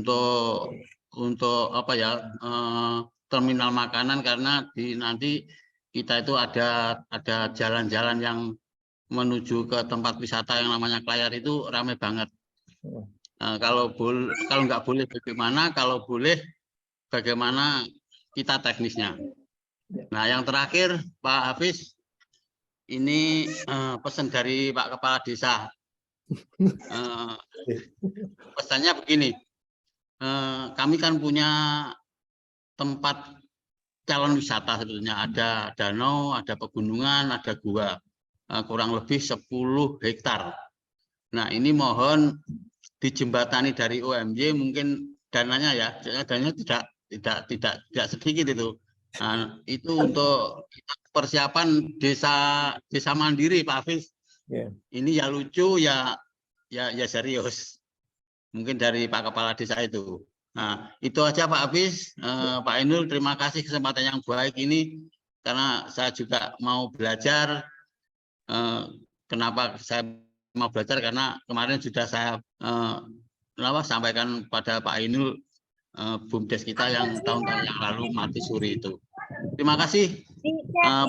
Untuk terminal makanan, karena nanti kita itu ada jalan-jalan yang menuju ke tempat wisata yang namanya Klayar itu ramai banget. Kalau nggak boleh bagaimana, kalau boleh bagaimana kita teknisnya. Nah, yang terakhir Pak Hafiz, ini pesan dari Pak Kepala Desa. Pesannya begini, kami kan punya tempat calon wisata sebetulnya, ada danau, ada pegunungan, ada gua, kurang lebih 10 hektar. Nah, ini mohon dijembatani dari UMY, mungkin dananya ya, dananya tidak sedikit itu. Nah, itu untuk persiapan desa mandiri, Pak Hafiz. Yeah. Ini ya lucu ya serius. Mungkin dari Pak Kepala Desa itu. Nah, itu aja Pak Hafiz. Pak Ainul, terima kasih kesempatan yang baik ini, karena saya juga mau belajar. Kenapa saya mau belajar? Karena kemarin sudah saya sampaikan pada Pak Ainul, BUMDes kita yang tahun-tahun yang lalu mati suri itu. Terima kasih.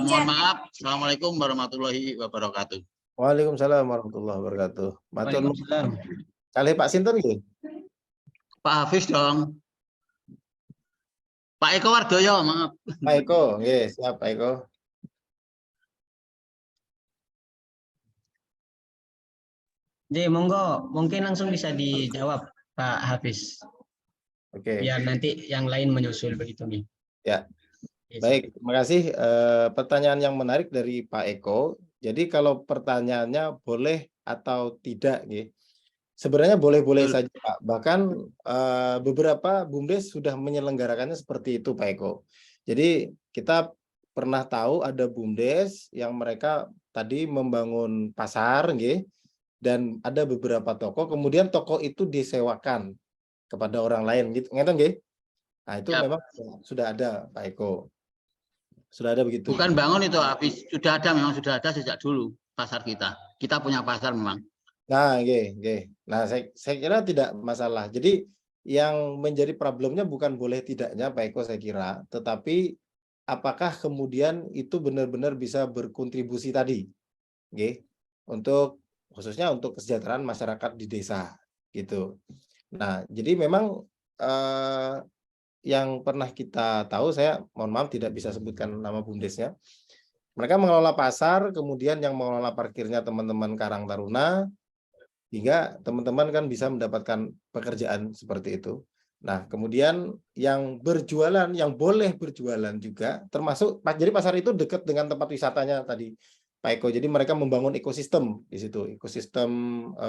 Mohon maaf. Assalamualaikum warahmatullahi wabarakatuh. Waalaikumsalam warahmatullahi wabarakatuh. Waalaikumsalam. Kali Pak Sinten gitu? Pak Hafiz dong. Pak Eko Wardoyo, maaf. Pak Eko, yes, siap Pak Eko. Jadi monggo, mungkin langsung bisa dijawab Pak Hafiz. Oke. Biar nanti yang lain menyusul begitu nih. Ya. Baik, terima kasih. Pertanyaan yang menarik dari Pak Eko. Jadi kalau pertanyaannya boleh atau tidak, gitu. Sebenarnya boleh-boleh saja, Pak. Bahkan beberapa BUMDes sudah menyelenggarakannya seperti itu, Pak Eko. Jadi kita pernah tahu ada BUMDes yang mereka tadi membangun pasar, gitu, dan ada beberapa toko, kemudian toko itu disewakan kepada orang lain, gitu. Ngeten, gitu. Nah, itu memang sudah ada, Pak Eko. Sudah ada begitu. Bukan bangun itu habis, memang sudah ada sejak dulu pasar kita. Kita punya pasar memang. Nah, nah saya kira tidak masalah. Jadi yang menjadi problemnya bukan boleh tidaknya Pak Eko saya kira, tetapi apakah kemudian itu benar-benar bisa berkontribusi tadi, untuk khususnya untuk kesejahteraan masyarakat di desa, gitu. Nah, jadi memang yang pernah kita tahu, saya mohon maaf tidak bisa sebutkan nama BUMDesnya. Mereka mengelola pasar, kemudian yang mengelola parkirnya teman-teman Karang Taruna, hingga teman-teman kan bisa mendapatkan pekerjaan seperti itu. Nah, kemudian yang berjualan, yang boleh berjualan juga, termasuk, jadi pasar itu dekat dengan tempat wisatanya tadi, Pak Eko. Jadi mereka membangun ekosistem di situ, ekosistem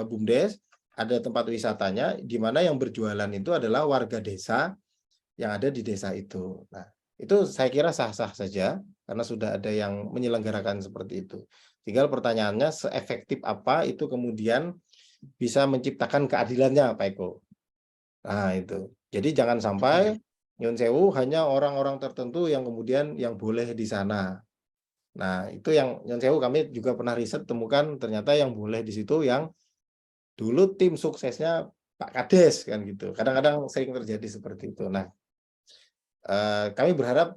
BUMDes. ada tempat wisatanya, di mana yang berjualan itu adalah warga desa yang ada di desa itu. Nah, itu saya kira sah-sah saja, karena sudah ada yang menyelenggarakan seperti itu. Tinggal pertanyaannya, seefektif apa itu kemudian bisa menciptakan keadilannya, Pak Eko. Nah, itu. Jadi jangan sampai nyun sewu hanya orang-orang tertentu yang kemudian yang boleh di sana. Nah, itu yang nyun sewu kami juga pernah riset temukan, ternyata yang boleh di situ yang dulu tim suksesnya Pak Kades kan gitu. Kadang-kadang sering terjadi seperti itu. Nah, kami berharap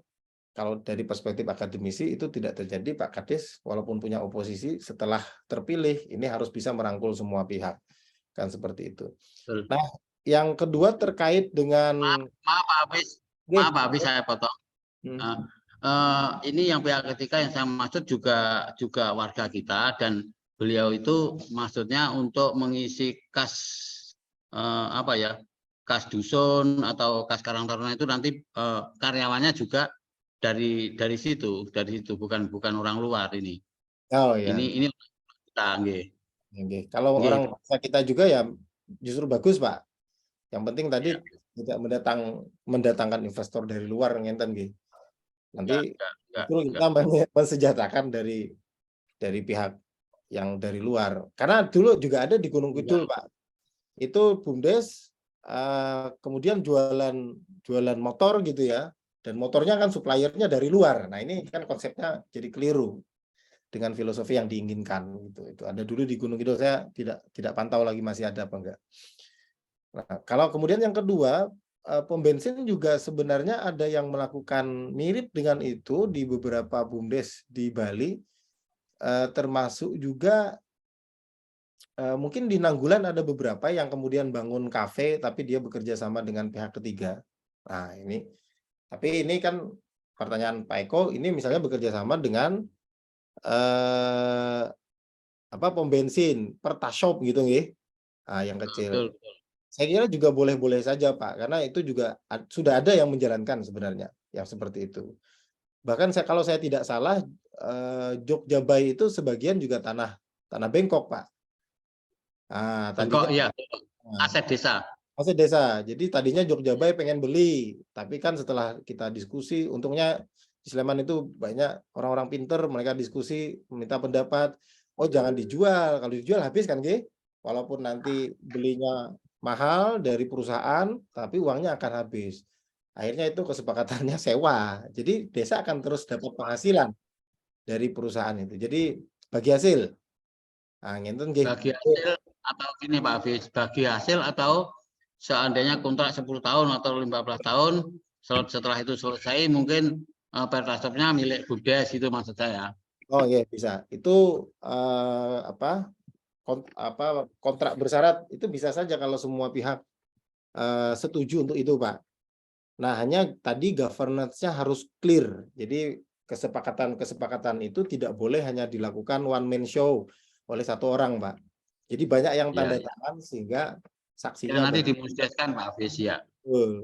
kalau dari perspektif akademisi itu tidak terjadi. Pak Kades walaupun punya oposisi, setelah terpilih ini harus bisa merangkul semua pihak, kan seperti itu. Betul. Nah, yang kedua terkait dengan Maaf Pak Hafiz, maaf Pak Hafiz, saya potong. Ini yang pihak ketiga yang saya maksud juga warga kita, dan beliau itu maksudnya untuk mengisi kas kas dusun atau kas Karang Taruna itu nanti karyawannya juga dari situ bukan orang luar ini. Oh ya. Ini kita nggih. Kalau Nggih. orang kita juga ya justru bagus, Pak. Yang penting tadi tidak mendatangkan investor dari luar, ngenten nggih. Nanti justru kita mensejahterakan dari pihak yang dari luar. Karena dulu juga ada di Gunung Kidul, Pak. Itu BUMDes kemudian jualan motor gitu ya. Dan motornya kan suppliernya dari luar. Nah, ini kan konsepnya jadi keliru dengan filosofi yang diinginkan gitu. Itu ada dulu di Gunung Kidul, saya tidak pantau lagi masih ada apa enggak. Nah, kalau kemudian yang kedua, pom bensin juga sebenarnya ada yang melakukan mirip dengan itu di beberapa BUMDes di Bali, termasuk juga mungkin di Nanggulan ada beberapa yang kemudian bangun kafe tapi dia bekerja sama dengan pihak ketiga. Nah, tapi ini kan pertanyaan Pak Eko, ini misalnya bekerja sama dengan pom bensin, Pertashop gitu nggih. Nah, yang kecil. Betul. Saya kira juga boleh-boleh saja, Pak, karena itu juga sudah ada yang menjalankan sebenarnya yang seperti itu. Bahkan kalau saya tidak salah, Jogjabai itu sebagian juga tanah bengkok, Pak. Nah, Bengkok, tadinya aset desa. aset desa. Jadi tadinya Jogjabai pengen beli, tapi kan setelah kita diskusi, untungnya di Sleman itu banyak orang-orang pinter, mereka diskusi, minta pendapat. Oh, jangan dijual, kalau dijual habis kan, nggih? Walaupun nanti belinya mahal dari perusahaan, tapi uangnya akan habis. Akhirnya itu kesepakatannya sewa. Jadi desa akan terus dapat penghasilan dari perusahaan itu. Jadi bagi hasil. Nah, ngenten nggih. Bagi hasil atau gini Pak Hafiz, bagi hasil atau seandainya kontrak 10 tahun atau 15 tahun, setelah itu selesai mungkin Pertashopnya milik BUMDes, itu maksud saya. Oh iya, bisa. Itu kontrak bersyarat itu bisa saja kalau semua pihak setuju untuk itu, Pak. Nah, hanya tadi governance-nya harus clear. Jadi kesepakatan itu tidak boleh hanya dilakukan one man show oleh satu orang, Pak. Jadi banyak yang tanda tangan sehingga saksinya nanti dimusyawarahkan Pak Hafiz ya.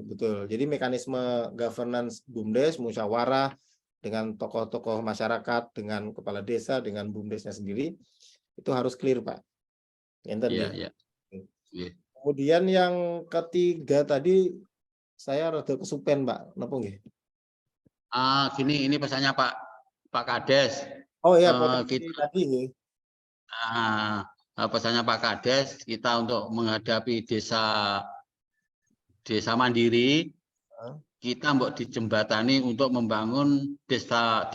Betul. Jadi mekanisme governance BUMDes, musyawarah dengan tokoh-tokoh masyarakat, dengan kepala desa, dengan BUMDesnya sendiri, itu harus clear, Pak. Iya. Kemudian yang ketiga tadi saya rada kesupen, Pak. Napa nggih? Gini, ini pesannya Pak Kades. Oh iya, kita tadi nggih. Pesannya Pak Kades, kita untuk menghadapi desa mandiri, kita mbok dijembatani untuk membangun desa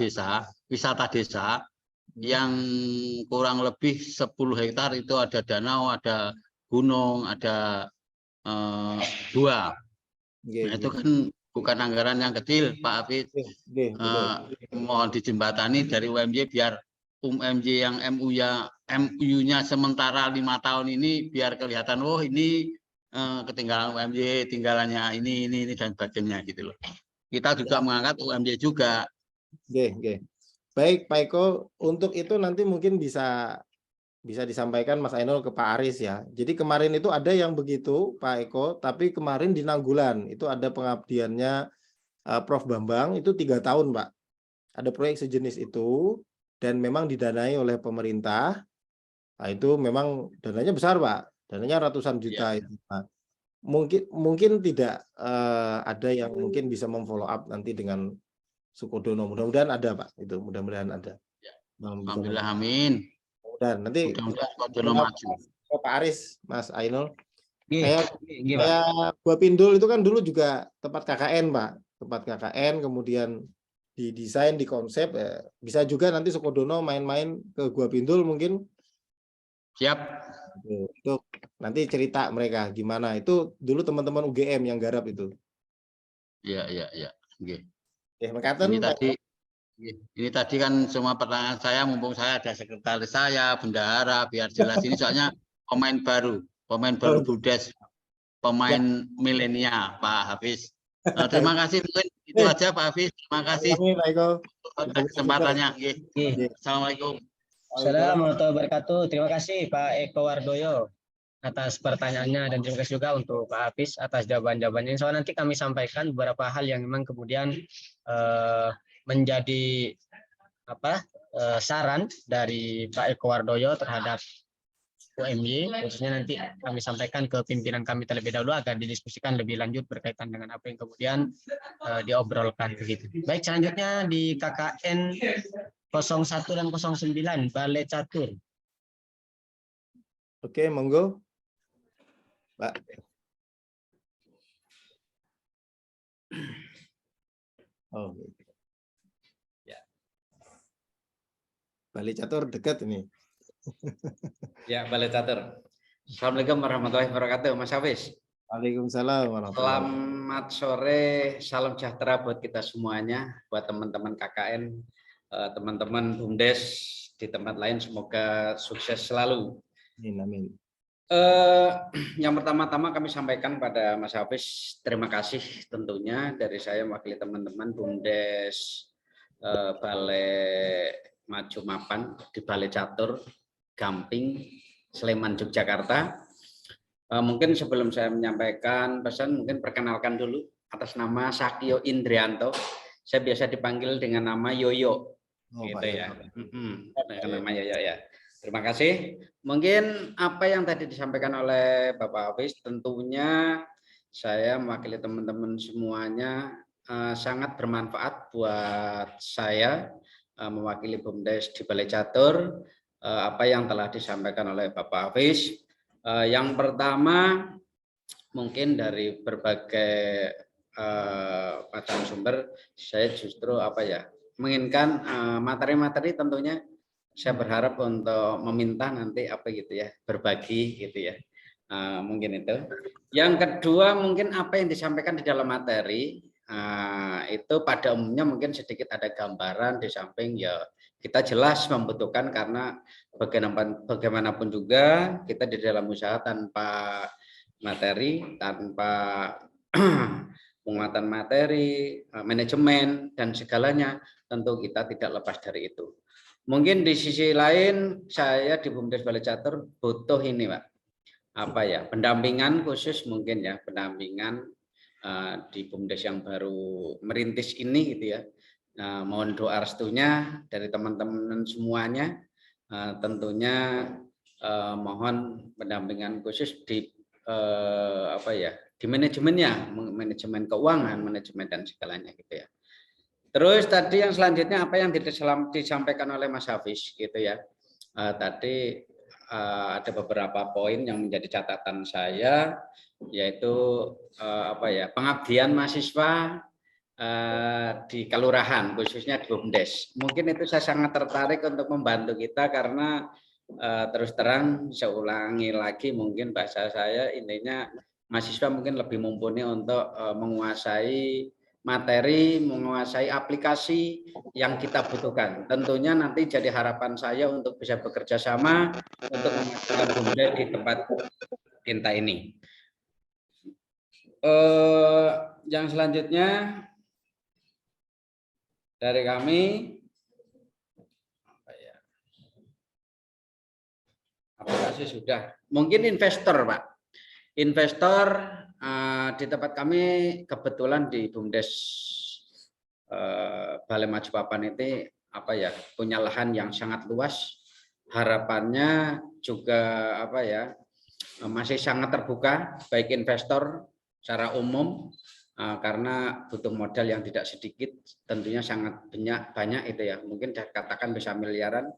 wisata desa yang kurang lebih 10 hektar itu ada danau, ada gunung, ada gua. Nah, itu kan bukan anggaran yang kecil, Pak Hafiz. Mohon dijembatani dari UMY biar UMY yang MU-nya sementara 5 tahun ini biar kelihatan, oh ini ketinggalan UMY, tinggalannya ini dan sebagainya gitu loh. Kita juga mengangkat UMY juga. Baik, Pak Eko, untuk itu nanti mungkin bisa disampaikan Mas Ainul ke Pak Aris ya. Jadi kemarin itu ada yang begitu, Pak Eko, tapi kemarin di Nanggulan itu ada pengabdiannya Prof. Bambang, itu 3 tahun, Pak. Ada proyek sejenis itu, dan memang didanai oleh pemerintah. Nah, itu memang dananya besar, Pak. dananya ratusan juta Iya. itu. Nah, mungkin tidak ada yang mungkin bisa memfollow up nanti dengan Sukodono. Mudah-mudahan ada, Pak. Itu mudah-mudahan ada. Ya. Yang bisa Alhamdulillah, amin. Dan nanti Mudah-mudahan Kodono ke maju. Pak Aris, Mas Ainul. Nggih, Kayak nggih, Pak. Gua Pindul itu kan dulu juga tempat KKN, Pak. Tempat KKN, kemudian didesain, dikonsep. Bisa juga nanti Sukodono main-main ke Gua Pindul mungkin. Siap. Itu nanti cerita mereka gimana. Itu dulu teman-teman UGM yang garap itu. Iya, iya, iya. Nggih. Mekaten, Ini tadi kan semua pertanyaan saya, mumpung saya ada sekretaris saya, bendahara, biar jelas ini soalnya pemain baru BUMDes, pemain milenial, Pak Hafiz. Terima kasih, mungkin itu aja Pak Hafiz. Terima kasih Pak Eko. atas kesempatannya. Nggih. Assalamualaikum. Assalamualaikum warahmatullahi wabarakatuh. Terima kasih Pak Eko Wardoyo atas pertanyaannya, dan terima kasih juga untuk Pak Hafiz atas jawaban-jawabannya. Soalnya nanti kami sampaikan beberapa hal yang memang kemudian menjadi saran dari Pak Eko Wardoyo terhadap UMY, khususnya nanti kami sampaikan ke pimpinan kami terlebih dahulu agar didiskusikan lebih lanjut berkaitan dengan apa yang kemudian diobrolkan begitu. Baik, selanjutnya di KKN 01 dan 09 Balai Catur. Oke, monggo. Pak. Oh. Ya. Balai Catur dekat ini. Ya, Balai Catur. Assalamualaikum warahmatullahi wabarakatuh, Mas Hafiz. Waalaikumsalam warahmatullahi wabarakatuh. Selamat sore, salam sejahtera buat kita semuanya, buat teman-teman KKN, teman-teman BUMDes di tempat lain, semoga sukses selalu. Amin. Yang pertama-tama kami sampaikan pada Mas Hafiz, terima kasih tentunya dari saya mewakili teman-teman BUMDes Balai Maju Mapan di Balai Catur, Gamping, Sleman, Yogyakarta. Mungkin sebelum saya menyampaikan pesan, mungkin perkenalkan dulu atas nama Sakio Indrianto. Saya biasa dipanggil dengan nama Yoyo, gitu ya. Dengan nama Yoyo ya. Terima kasih. Mungkin apa yang tadi disampaikan oleh Bapak Hafiz, tentunya saya mewakili teman-teman semuanya sangat bermanfaat buat saya mewakili BUMDes di Balai Catur. Apa yang telah disampaikan oleh Bapak Hafiz. Yang pertama, mungkin dari berbagai macam sumber, saya justru menginginkan materi-materi tentunya saya berharap untuk meminta nanti berbagi gitu ya. Mungkin itu. Yang kedua, mungkin apa yang disampaikan di dalam materi itu pada umumnya mungkin sedikit ada gambaran di samping ya kita jelas membutuhkan, karena bagaimanapun juga kita di dalam usaha tanpa materi, tanpa penguatan materi, manajemen dan segalanya, tentu kita tidak lepas dari itu. Mungkin di sisi lain saya di BUMDes Balai Catur butuh ini, Pak. Pendampingan khusus mungkin ya, pendampingan di BUMDes yang baru merintis ini gitu ya. Mohon doa restunya dari teman-teman semuanya. Tentunya mohon pendampingan khusus di di manajemennya, manajemen keuangan, manajemen dan segalanya gitu ya. Terus tadi yang selanjutnya apa yang disampaikan oleh Mas Hafiz gitu ya. Tadi ada beberapa poin yang menjadi catatan saya, yaitu pengabdian mahasiswa di kelurahan, khususnya di BUMDes. Mungkin itu saya sangat tertarik untuk membantu kita, karena terus terang saya ulangi lagi, mungkin bahasa saya intinya mahasiswa mungkin lebih mumpuni untuk menguasai materi, menguasai aplikasi yang kita butuhkan. Tentunya nanti jadi harapan saya untuk bisa bekerja sama untuk memajukan BUMDes di tempat kita ini. Yang selanjutnya dari kami, aplikasi sudah. Mungkin investor, Pak. Investor di tempat kami kebetulan di BUMDes Balai Maju Papan itu punya lahan yang sangat luas. Harapannya juga masih sangat terbuka, baik investor secara umum, karena butuh modal yang tidak sedikit, tentunya sangat banyak itu ya, mungkin saya katakan bisa miliaran,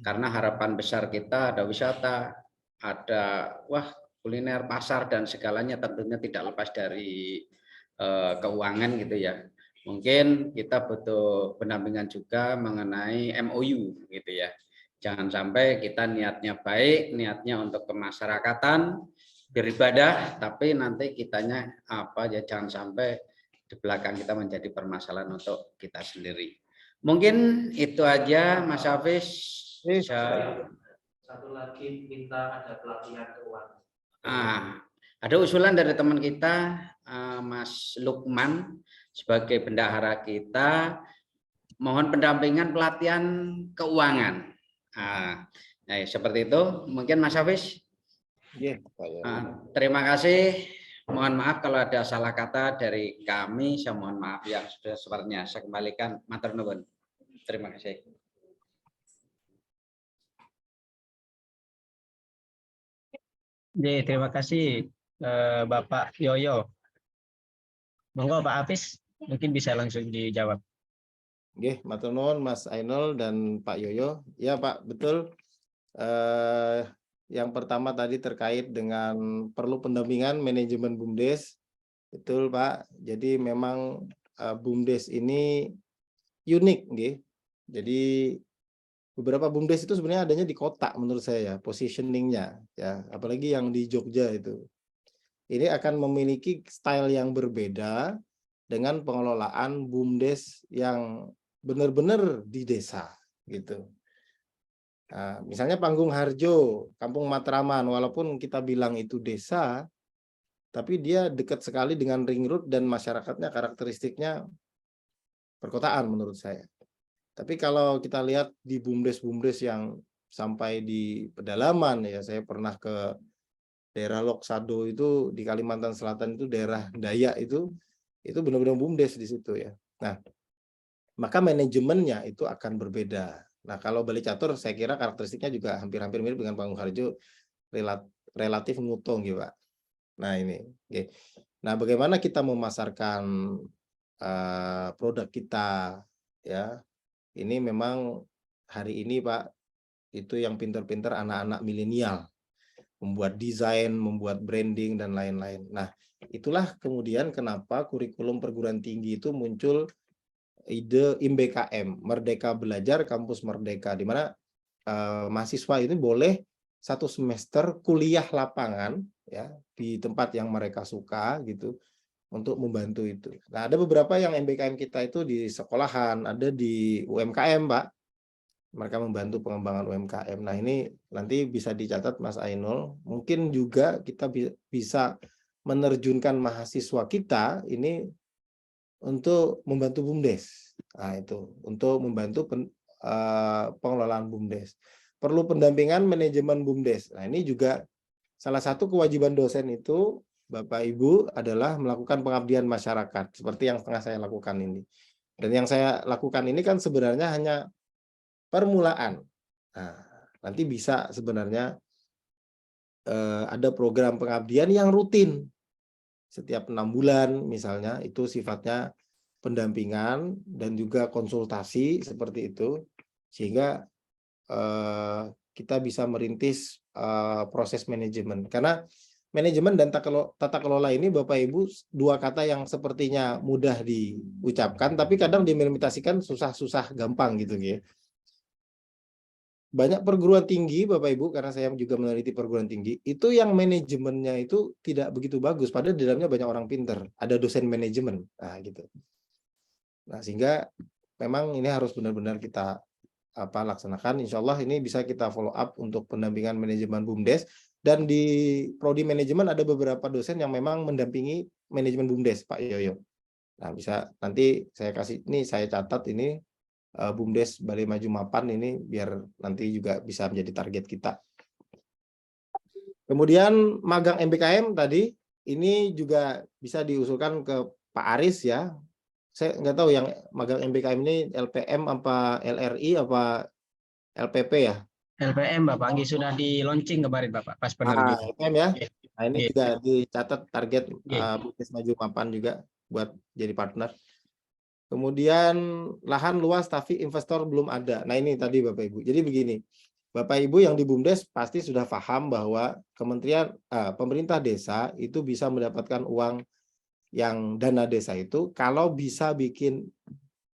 karena harapan besar kita ada wisata, ada kuliner, pasar, dan segalanya tentunya tidak lepas dari keuangan gitu ya. Mungkin kita butuh pendampingan juga mengenai MOU gitu ya. Jangan sampai kita niatnya baik, niatnya untuk kemasyarakatan, beribadah, tapi nanti kitanya jangan sampai di belakang kita menjadi permasalahan untuk kita sendiri. Mungkin itu aja Mas Hafiz. Satu lagi minta ada pelatihan keuangan. Ada usulan dari teman kita Mas Lukman sebagai bendahara kita, mohon pendampingan pelatihan keuangan. Seperti itu mungkin Mas Hafiz. Terima kasih. Mohon maaf kalau ada salah kata dari kami, saya mohon maaf yang sudah sepertinya. Saya kembalikan matur nuwun. Terima kasih. Terima kasih Bapak Yoyo. Monggo Pak Hafiz, mungkin bisa langsung dijawab. Oke, matur nuwun Mas Ainul dan Pak Yoyo. Ya Pak, betul. Yang pertama tadi terkait dengan perlu pendampingan manajemen BUMDes. Betul Pak. Jadi memang BUMDes ini unik, nggih. Jadi beberapa BUMDes itu sebenarnya adanya di kota menurut saya, positioningnya ya, apalagi yang di Jogja itu. Ini akan memiliki style yang berbeda dengan pengelolaan BUMDes yang benar-benar di desa gitu. Nah, misalnya Panggung Harjo, Kampung Matraman, walaupun kita bilang itu desa, tapi dia dekat sekali dengan ring road dan masyarakatnya karakteristiknya perkotaan menurut saya. Tapi kalau kita lihat di BUMDes-BUMDes yang sampai di pedalaman ya, saya pernah ke daerah Loksado itu di Kalimantan Selatan itu daerah Dayak itu benar-benar BUMDes di situ ya. Nah, maka manajemennya itu akan berbeda. Nah, kalau Bali Catur saya kira karakteristiknya juga hampir-hampir mirip dengan Panggung Harjo, relatif ngutung gitu, Pak. Nah, ini. Oke. Nah, bagaimana kita memasarkan produk kita ya. Ini memang hari ini Pak, itu yang pinter-pinter anak-anak milenial. Membuat desain, membuat branding, dan lain-lain. Nah, itulah kemudian kenapa kurikulum perguruan tinggi itu muncul ide IMBKM, Merdeka Belajar Kampus Merdeka, di mana mahasiswa ini boleh satu semester kuliah lapangan ya di tempat yang mereka suka gitu untuk membantu itu. Nah, ada beberapa yang MBKM kita itu di sekolahan, ada di UMKM, Pak. Mereka membantu pengembangan UMKM. Nah, ini nanti bisa dicatat Mas Ainul. Mungkin juga kita bisa menerjunkan mahasiswa kita ini untuk membantu BUMDes. Nah, itu untuk membantu pengelolaan BUMDes. Perlu pendampingan manajemen BUMDes. Nah, ini juga salah satu kewajiban dosen itu, Bapak Ibu, adalah melakukan pengabdian masyarakat seperti yang tengah saya lakukan ini. Dan yang saya lakukan ini kan sebenarnya hanya permulaan. Nah, nanti bisa sebenarnya ada program pengabdian yang rutin setiap 6 bulan misalnya, itu sifatnya pendampingan dan juga konsultasi seperti itu, sehingga kita bisa merintis proses manajemen. Karena manajemen dan tata kelola ini Bapak Ibu dua kata yang sepertinya mudah diucapkan, tapi kadang diimplementasikan susah-susah gampang gitu ya. Banyak perguruan tinggi Bapak Ibu, karena saya juga meneliti perguruan tinggi, itu yang manajemennya itu tidak begitu bagus, padahal di dalamnya banyak orang pinter, ada dosen manajemen, nah gitu. Nah, sehingga memang ini harus benar-benar kita laksanakan. Insya Allah ini bisa kita follow up untuk pendampingan manajemen BUMDes, dan di prodi manajemen ada beberapa dosen yang memang mendampingi manajemen BUMDes, Pak Yoyo. Nah, bisa nanti saya kasih, ini saya catat ini BUMDes Bali Maju Mapan ini biar nanti juga bisa menjadi target kita. Kemudian magang MBKM tadi ini juga bisa diusulkan ke Pak Aris ya. Saya nggak tahu yang magang MBKM ini LPM apa LRI apa LPP ya. LPM Bapak, nggih sudah di launching kemarin Bapak pas penerbitan. LPM ya. Nggih, Nah, ini nggih, juga dicatat target nggih. BUMDes Maju Mapan juga buat jadi partner. Kemudian lahan luas tapi investor belum ada. Nah, ini tadi Bapak Ibu. Jadi begini, Bapak Ibu yang di BUMDes pasti sudah paham bahwa pemerintah desa itu bisa mendapatkan uang yang dana desa itu kalau bisa bikin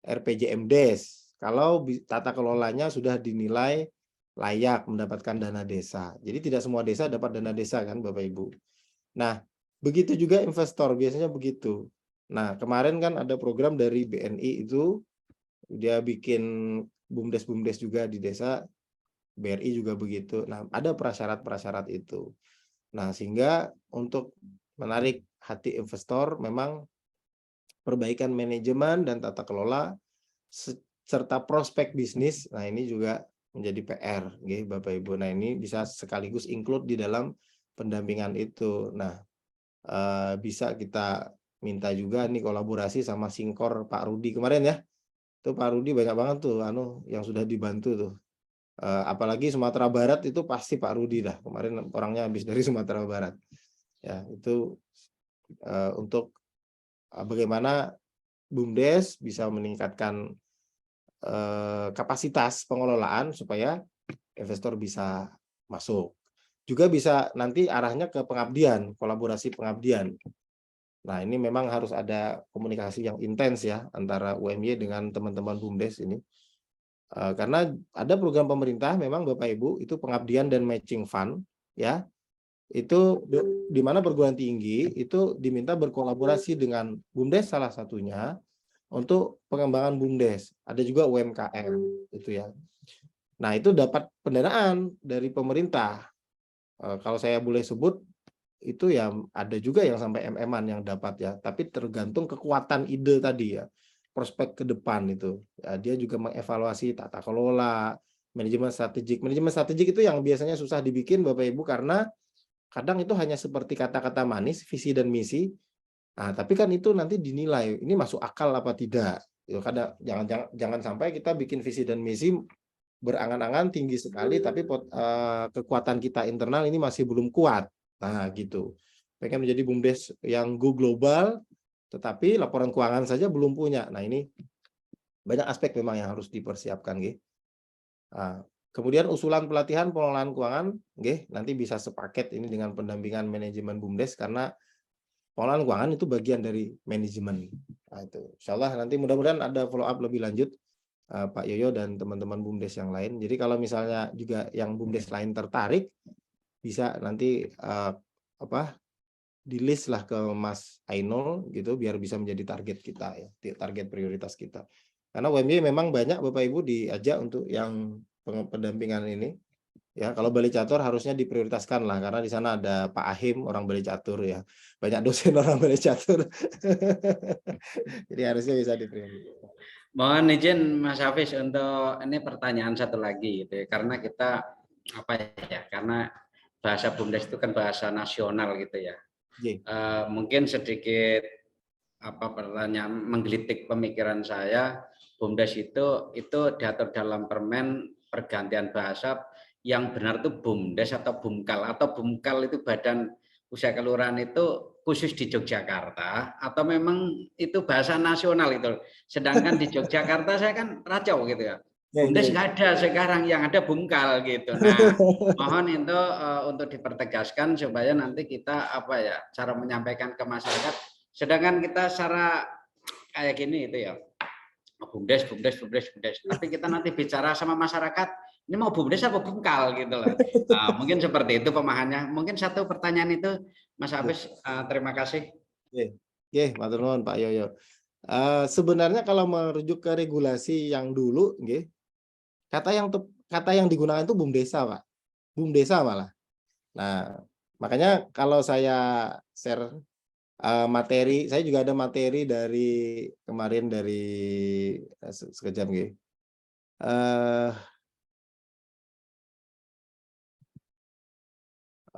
RPJMDes, kalau tata kelolanya sudah dinilai layak mendapatkan dana desa. Jadi tidak semua desa dapat dana desa kan Bapak Ibu. Nah, begitu juga investor biasanya begitu. Nah, kemarin kan ada program dari BNI itu dia bikin BUMDes juga di desa, BRI juga begitu. Nah, ada prasyarat-prasyarat itu. Nah, sehingga untuk menarik hati investor memang perbaikan manajemen dan tata kelola serta prospek bisnis. Nah, ini juga menjadi PR, nggih, Bapak Ibu. Nah, ini bisa sekaligus include di dalam pendampingan itu. Nah, bisa kita minta juga nih kolaborasi sama Sinkor Pak Rudi kemarin ya. Itu Pak Rudi banyak banget tuh yang sudah dibantu tuh. Apalagi Sumatera Barat itu pasti Pak Rudi dah. Kemarin orangnya habis dari Sumatera Barat. Ya, itu untuk bagaimana BUMDes bisa meningkatkan kapasitas pengelolaan supaya investor bisa masuk. Juga bisa nanti arahnya ke pengabdian, kolaborasi pengabdian. Nah, ini memang harus ada komunikasi yang intens ya antara UMY dengan teman-teman BUMDes ini. Karena ada program pemerintah memang Bapak Ibu itu pengabdian dan matching fund ya. Itu di mana perguruan tinggi itu diminta berkolaborasi dengan BUMDes salah satunya untuk pengembangan BUMDes. Ada juga UMKM itu ya. Nah, itu dapat pendanaan dari pemerintah. Kalau saya boleh sebut itu ya ada juga yang sampai MM-an yang dapat ya, tapi tergantung kekuatan ide tadi ya, prospek ke depan itu. Ya, dia juga mengevaluasi tata kelola, manajemen strategik. Manajemen strategik itu yang biasanya susah dibikin Bapak Ibu karena kadang itu hanya seperti kata-kata manis, visi dan misi. Nah, tapi kan itu nanti dinilai ini masuk akal apa tidak. Kadang jangan sampai kita bikin visi dan misi berangan-angan tinggi sekali, tapi kekuatan kita internal ini masih belum kuat. Nah, gitu. Pengen menjadi BUMDes yang go global, tetapi laporan keuangan saja belum punya. Nah, ini banyak aspek memang yang harus dipersiapkan, gitu. Nah, kemudian usulan pelatihan pengelolaan keuangan, nanti bisa sepaket ini dengan pendampingan manajemen BUMDes karena pengelolaan keuangan itu bagian dari manajemen. Nah, itu. Insya Allah nanti mudah-mudahan ada follow up lebih lanjut Pak Yoyo dan teman-teman BUMDes yang lain. Jadi kalau misalnya juga yang BUMDes lain tertarik, bisa nanti di list lah ke Mas Ainul gitu biar bisa menjadi target kita ya, target prioritas kita. Karena UMY memang banyak Bapak Ibu diajak untuk yang pendampingan ini. Ya, kalau Bali Catur harusnya diprioritaskan lah karena di sana ada Pak Ahim orang Bali Catur ya. Banyak dosen orang Bali Catur. Jadi harusnya bisa diprioritaskan. Mohon izin Mas Hafiz untuk ini pertanyaan satu lagi gitu ya. Karena kita karena bahasa BUMDes itu kan bahasa nasional gitu ya. Mungkin sedikit pertanyaan menggelitik pemikiran saya. BUMDes itu diatur dalam Permen pergantian bahasa yang benar itu BUMDes atau BUMKAL, atau BUMKAL itu Badan Usaha Kelurahan itu khusus di Yogyakarta atau memang itu bahasa nasional itu. Sedangkan di Yogyakarta saya kan racau gitu ya. BUMDes nggak ada sekarang, yang ada BUMKAL gitu. Nah, mohon itu untuk dipertegaskan supaya nanti kita cara menyampaikan ke masyarakat. Sedangkan kita secara kayak gini itu ya, BUMDes. Tapi kita nanti bicara sama masyarakat, ini mau BUMDes apa BUMKAL gitu loh. Mungkin seperti itu pemahamannya. Mungkin satu pertanyaan itu, Mas Hafiz. Terima kasih. Matur nuwun Pak Yoyo. Sebenarnya kalau merujuk ke regulasi yang dulu, kata yang digunakan itu BUMDesa, Pak. BUMDesa malah. Nah, makanya kalau saya share materi, saya juga ada materi dari kemarin dari sekejap nggih.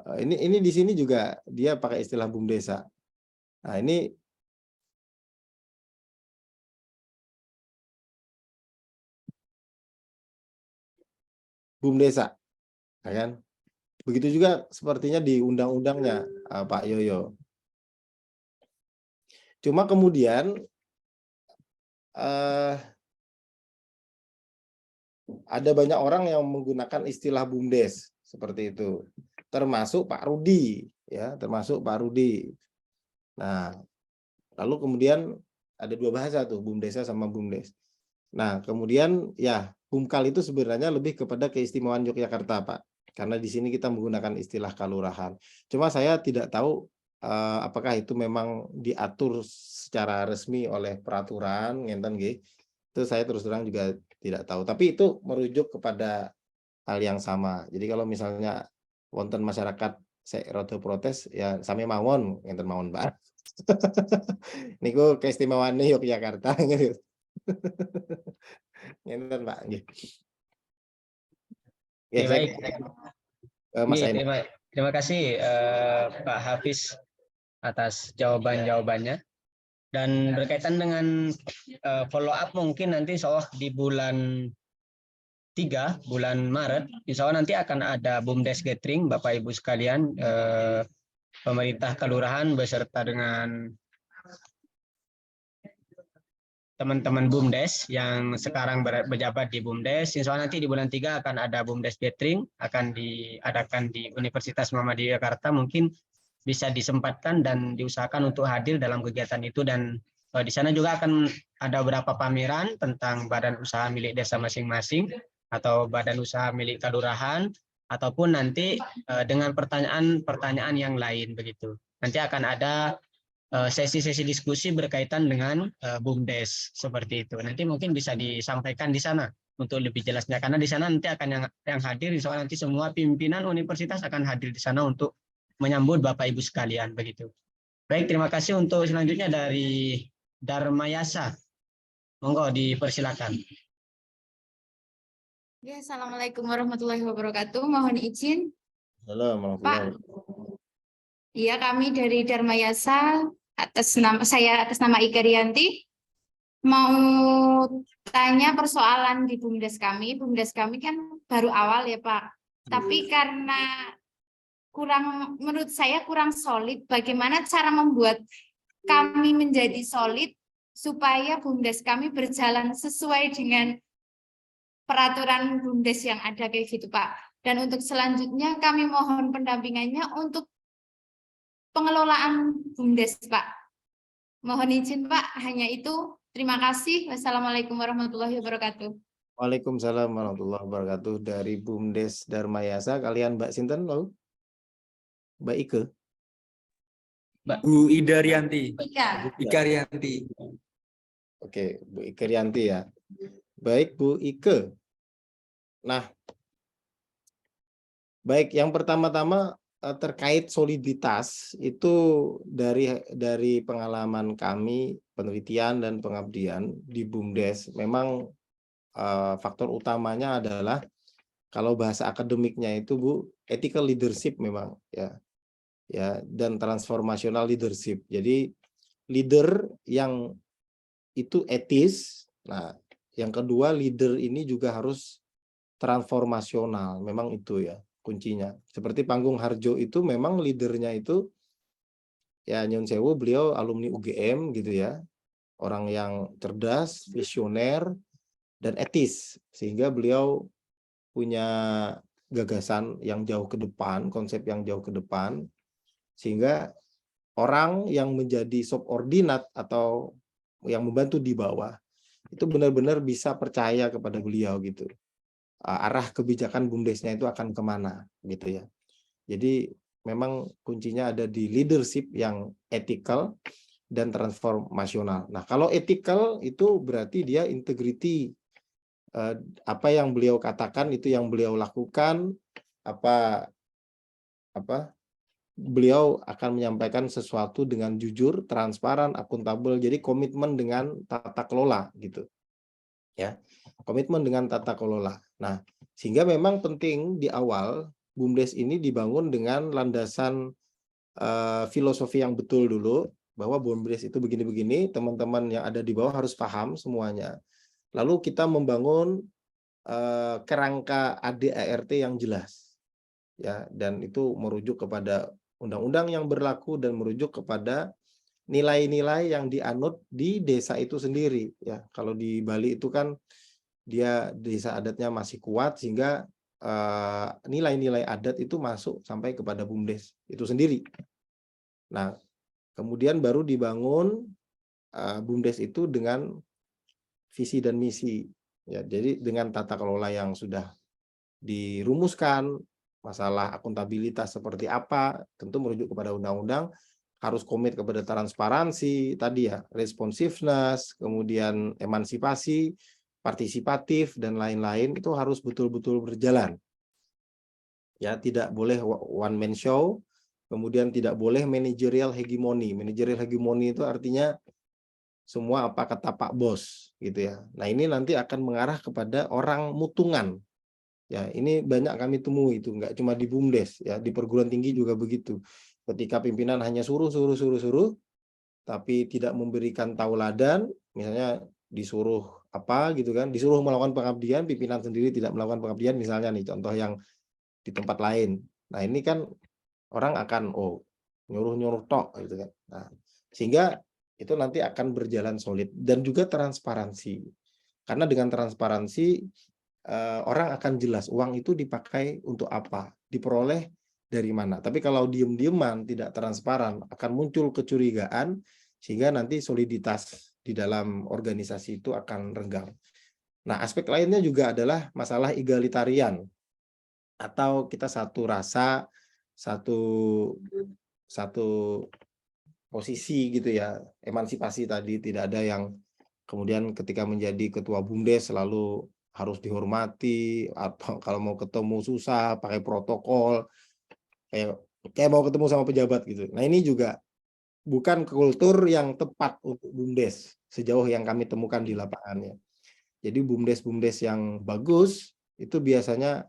Ini di sini juga dia pakai istilah BUMDesa. Nah, ini BUMDesa. Ya kan? Begitu juga sepertinya di undang-undangnya, Pak Yoyo. Cuma kemudian ada banyak orang yang menggunakan istilah BUMDes seperti itu, termasuk Pak Rudi, ya, termasuk Pak Rudi. Nah, lalu kemudian ada dua bahasa tuh, BUMDesa sama BUMDes. Nah, kemudian ya BUMKAL itu sebenarnya lebih kepada keistimewaan Yogyakarta, Pak, karena di sini kita menggunakan istilah kalurahan. Cuma saya tidak tahu apakah itu memang diatur secara resmi oleh peraturan, ngenten nggih. Itu saya terus terang juga tidak tahu. Tapi itu merujuk kepada hal yang sama. Jadi kalau misalnya wonten masyarakat saya rada protes ya sami mawon, ngenten mawon, Pak. Niku keistimewaane Yogyakarta gitu. Ngenten, Pak. Nggih. Ya, Oke, saya baik. Mas Nggih, Ain. terima kasih Pak Hafiz atas jawaban-jawabannya. Dan berkaitan dengan follow up mungkin nanti insya Allah di bulan 3, bulan Maret, insya Allah nanti akan ada BUMDes Gathering, Bapak Ibu sekalian, pemerintah kelurahan beserta dengan teman-teman BUMDes yang sekarang berjabat di BUMDes. Insya Allah nanti di bulan 3 akan ada BUMDes Gathering, akan diadakan di Universitas Muhammadiyah Jakarta. Mungkin bisa disempatkan dan diusahakan untuk hadir dalam kegiatan itu, dan di sana juga akan ada beberapa pameran tentang badan usaha milik desa masing-masing atau badan usaha milik kelurahan, ataupun nanti dengan pertanyaan-pertanyaan yang lain begitu. Nanti akan ada sesi-sesi diskusi berkaitan dengan BUMDes seperti itu. Nanti mungkin bisa disampaikan di sana untuk lebih jelasnya, karena di sana nanti akan yang hadir, soal nanti semua pimpinan universitas akan hadir di sana untuk menyambut Bapak Ibu sekalian begitu. Baik, terima kasih. Untuk selanjutnya dari Dharmayasa. Monggo dipersilakan. Ya, Assalamualaikum warahmatullahi wabarakatuh. Mohon izin, Halo, Pak. Iya, kami dari Dharmayasa saya atas nama Ika Rianti mau tanya persoalan di BUMDes kami. BUMDes kami kan baru awal ya, Pak. Tapi karena menurut saya kurang solid, bagaimana cara membuat kami menjadi solid supaya BUMDes kami berjalan sesuai dengan peraturan BUMDes yang ada kayak gitu, Pak. Dan untuk selanjutnya kami mohon pendampingannya untuk pengelolaan BUMDes, Pak. Mohon izin, Pak, hanya itu. Terima kasih. Wassalamualaikum warahmatullahi wabarakatuh. Waalaikumsalam warahmatullahi wabarakatuh. Dari BUMDes Dharmayasa, kalian Mbak Sinten lalu? Mbak Ike? Bu Ida Rianti. Ika. Rianti. Oke, Bu Ike Rianti ya. Baik, Bu Ike. Nah, baik, yang pertama-tama terkait soliditas itu dari pengalaman kami penelitian dan pengabdian di BUMDes, memang faktor utamanya adalah kalau bahasa akademiknya itu Bu, ethical leadership memang ya dan transformational leadership. Jadi leader yang itu etis. Nah, yang kedua leader ini juga harus transformasional. Memang itu ya kuncinya. Seperti Panggung Harjo itu memang leadernya itu ya nyun sewu, beliau alumni UGM gitu ya. Orang yang cerdas, visioner dan etis, sehingga beliau punya gagasan yang jauh ke depan, konsep yang jauh ke depan, sehingga orang yang menjadi subordinat atau yang membantu di bawah itu benar-benar bisa percaya kepada beliau gitu. Arah kebijakan BUMDesnya itu akan kemana gitu ya. Jadi memang kuncinya ada di leadership yang ethical dan transformasional. Nah, kalau ethical itu berarti dia integrity, apa yang beliau katakan itu yang beliau lakukan, beliau akan menyampaikan sesuatu dengan jujur, transparan, akuntabel. Jadi komitmen dengan tata kelola gitu. Ya. Komitmen dengan tata kelola. Nah, sehingga memang penting di awal BUMDes ini dibangun dengan landasan filosofi yang betul dulu, bahwa BUMDes itu begini-begini, teman-teman yang ada di bawah harus paham semuanya. Lalu kita membangun kerangka ADART yang jelas. ya, dan itu merujuk kepada undang-undang yang berlaku dan merujuk kepada nilai-nilai yang dianut di desa itu sendiri, ya. Kalau di Bali itu kan dia desa adatnya masih kuat sehingga nilai-nilai adat itu masuk sampai kepada BUMDes itu sendiri. Nah, kemudian baru dibangun BUMDes itu dengan visi dan misi, ya. Jadi dengan tata kelola yang sudah dirumuskan, masalah akuntabilitas seperti apa, tentu merujuk kepada undang-undang, harus komit kepada transparansi tadi ya, responsiveness, kemudian emansipasi, partisipatif dan lain-lain, itu harus betul-betul berjalan. Ya, tidak boleh one man show, kemudian tidak boleh managerial hegemony. Managerial hegemony itu artinya semua apa kata Pak Bos gitu ya. Nah, ini nanti akan mengarah kepada orang mutungan. Ya, ini banyak kami temui itu, nggak cuma di BUMDes ya, di perguruan tinggi juga begitu. Ketika pimpinan hanya suruh, tapi tidak memberikan tauladan, misalnya disuruh apa gitu kan, disuruh melakukan pengabdian, pimpinan sendiri tidak melakukan pengabdian, misalnya nih contoh yang di tempat lain. Nah, ini kan orang akan nyuruh-nyuruh tok gitu kan. Nah, sehingga itu nanti akan berjalan solid dan juga transparansi. Karena dengan transparansi orang akan jelas uang itu dipakai untuk apa, diperoleh dari mana. Tapi kalau diem-dieman, tidak transparan, akan muncul kecurigaan sehingga nanti soliditas di dalam organisasi itu akan renggang. Nah, aspek lainnya juga adalah masalah egalitarian, atau kita satu rasa, satu posisi gitu ya, emansipasi tadi, tidak ada yang kemudian ketika menjadi ketua BUMDes selalu harus dihormati, atau kalau mau ketemu susah pakai protokol, kayak mau ketemu sama pejabat gitu. Nah, ini juga bukan kultur yang tepat untuk BUMDes sejauh yang kami temukan di lapangannya. Jadi BUMDes yang bagus itu biasanya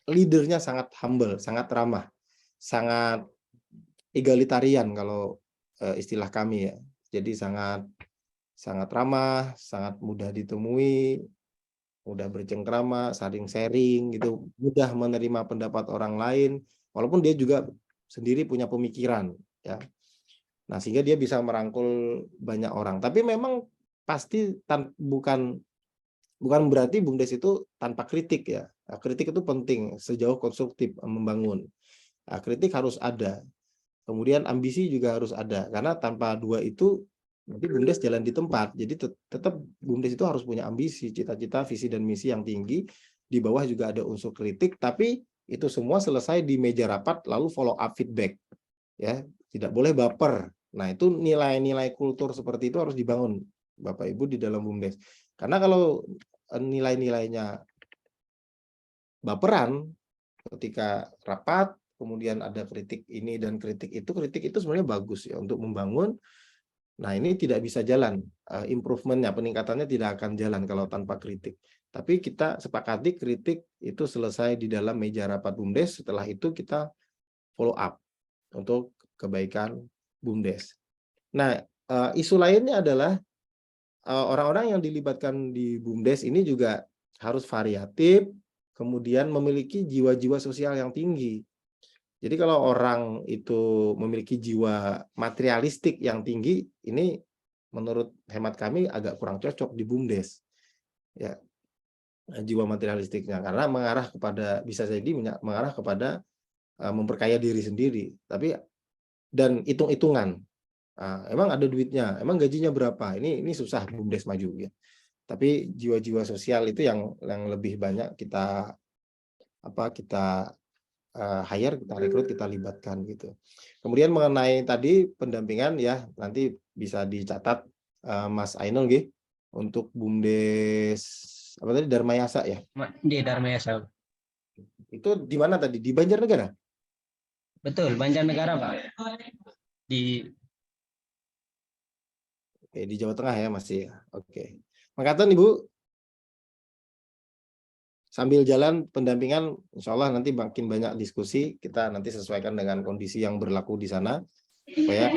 leadernya sangat humble, sangat ramah, sangat egalitarian kalau istilah kami ya. Jadi sangat ramah, sangat mudah ditemui, mudah bercengkrama, saling sharing gitu, mudah menerima pendapat orang lain, walaupun dia juga sendiri punya pemikiran ya. Nah, sehingga dia bisa merangkul banyak orang. Tapi memang pasti bukan berarti BUMDes itu tanpa kritik ya. Nah, kritik itu penting sejauh konstruktif membangun. Nah, kritik harus ada. Kemudian ambisi juga harus ada, karena tanpa dua itu nanti BUMDes jalan di tempat. Jadi tetap BUMDes itu harus punya ambisi, cita-cita, visi dan misi yang tinggi. Di bawah juga ada unsur kritik, tapi itu semua selesai di meja rapat lalu follow up feedback. Ya, tidak boleh baper. Nah, itu nilai-nilai kultur seperti itu harus dibangun Bapak Ibu di dalam BUMDes. Karena kalau nilai-nilainya baperan ketika rapat, kemudian ada kritik ini dan kritik itu sebenarnya bagus ya untuk membangun. Nah, ini tidak bisa jalan, improvementnya, peningkatannya tidak akan jalan kalau tanpa kritik. Tapi kita sepakati kritik itu selesai di dalam meja rapat BUMDes, setelah itu kita follow up untuk kebaikan BUMDes. Nah, isu lainnya adalah orang-orang yang dilibatkan di BUMDes ini juga harus variatif, kemudian memiliki jiwa-jiwa sosial yang tinggi. Jadi kalau orang itu memiliki jiwa materialistik yang tinggi, ini menurut hemat kami agak kurang cocok di BUMDes. Ya, jiwa materialistiknya, karena mengarah kepada, bisa jadi mengarah kepada memperkaya diri sendiri. Tapi dan hitung-hitungan. Emang ada duitnya, emang gajinya berapa? Ini susah BUMDes maju ya. Tapi jiwa-jiwa sosial itu yang lebih banyak kita hire, kita rekrut, kita libatkan gitu. Kemudian mengenai tadi pendampingan ya, nanti bisa dicatat Mas Ainul nggih, untuk BUMDes apa tadi, Dharmayasa ya? Di Dharmayasa. Itu di mana tadi? Di Banjarnegara? Betul, Banjarnegara, Pak. Oke, di Jawa Tengah ya masih. Oke. Makatan Ibu, sambil jalan pendampingan, insya Allah nanti makin banyak diskusi, kita nanti sesuaikan dengan kondisi yang berlaku di sana, supaya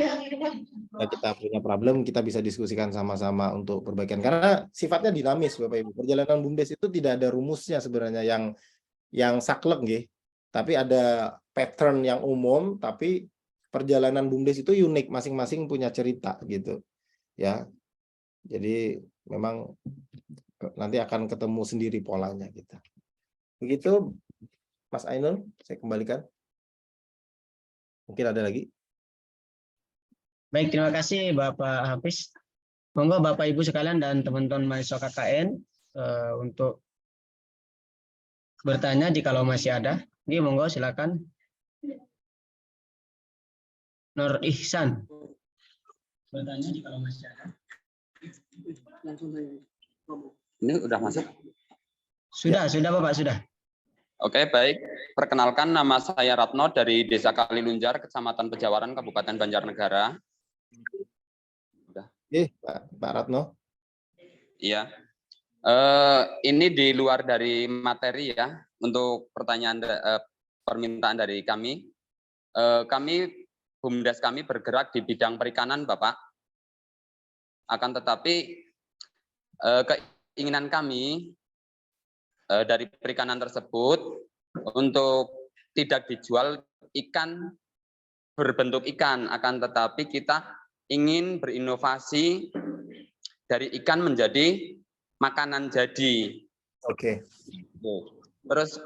kita punya problem, kita bisa diskusikan sama-sama untuk perbaikan. Karena sifatnya dinamis, Bapak Ibu. Perjalanan BUMDes itu tidak ada rumusnya sebenarnya yang saklek, nggih. tapi ada pattern yang umum, tapi perjalanan BUMDes itu unik, masing-masing punya cerita gitu ya. Jadi memang nanti akan ketemu sendiri polanya gitu. Begitu Mas Ainul, saya kembalikan. Mungkin ada lagi. Baik, terima kasih Bapak Hafiz. Monggo Bapak Ibu sekalian dan teman-teman mahasiswa KKN untuk bertanya jikalau masih ada. Ini monggo silakan. Nur Ihsan. Bertanya jikalau masih ada. Ini udah masuk? Sudah Bapak, sudah. Oke, baik. Perkenalkan, nama saya Ratno dari Desa Kalilunjar, Kecamatan Pejawaran, Kabupaten Banjarnegara. Pak Ratno. Iya. Ini di luar dari materi ya, untuk pertanyaan permintaan dari kami. BUMDes kami bergerak di bidang perikanan, Bapak. Akan tetapi keinginan kami dari perikanan tersebut untuk tidak dijual ikan berbentuk ikan, akan tetapi kita ingin berinovasi dari ikan menjadi makanan jadi. Oke. Terus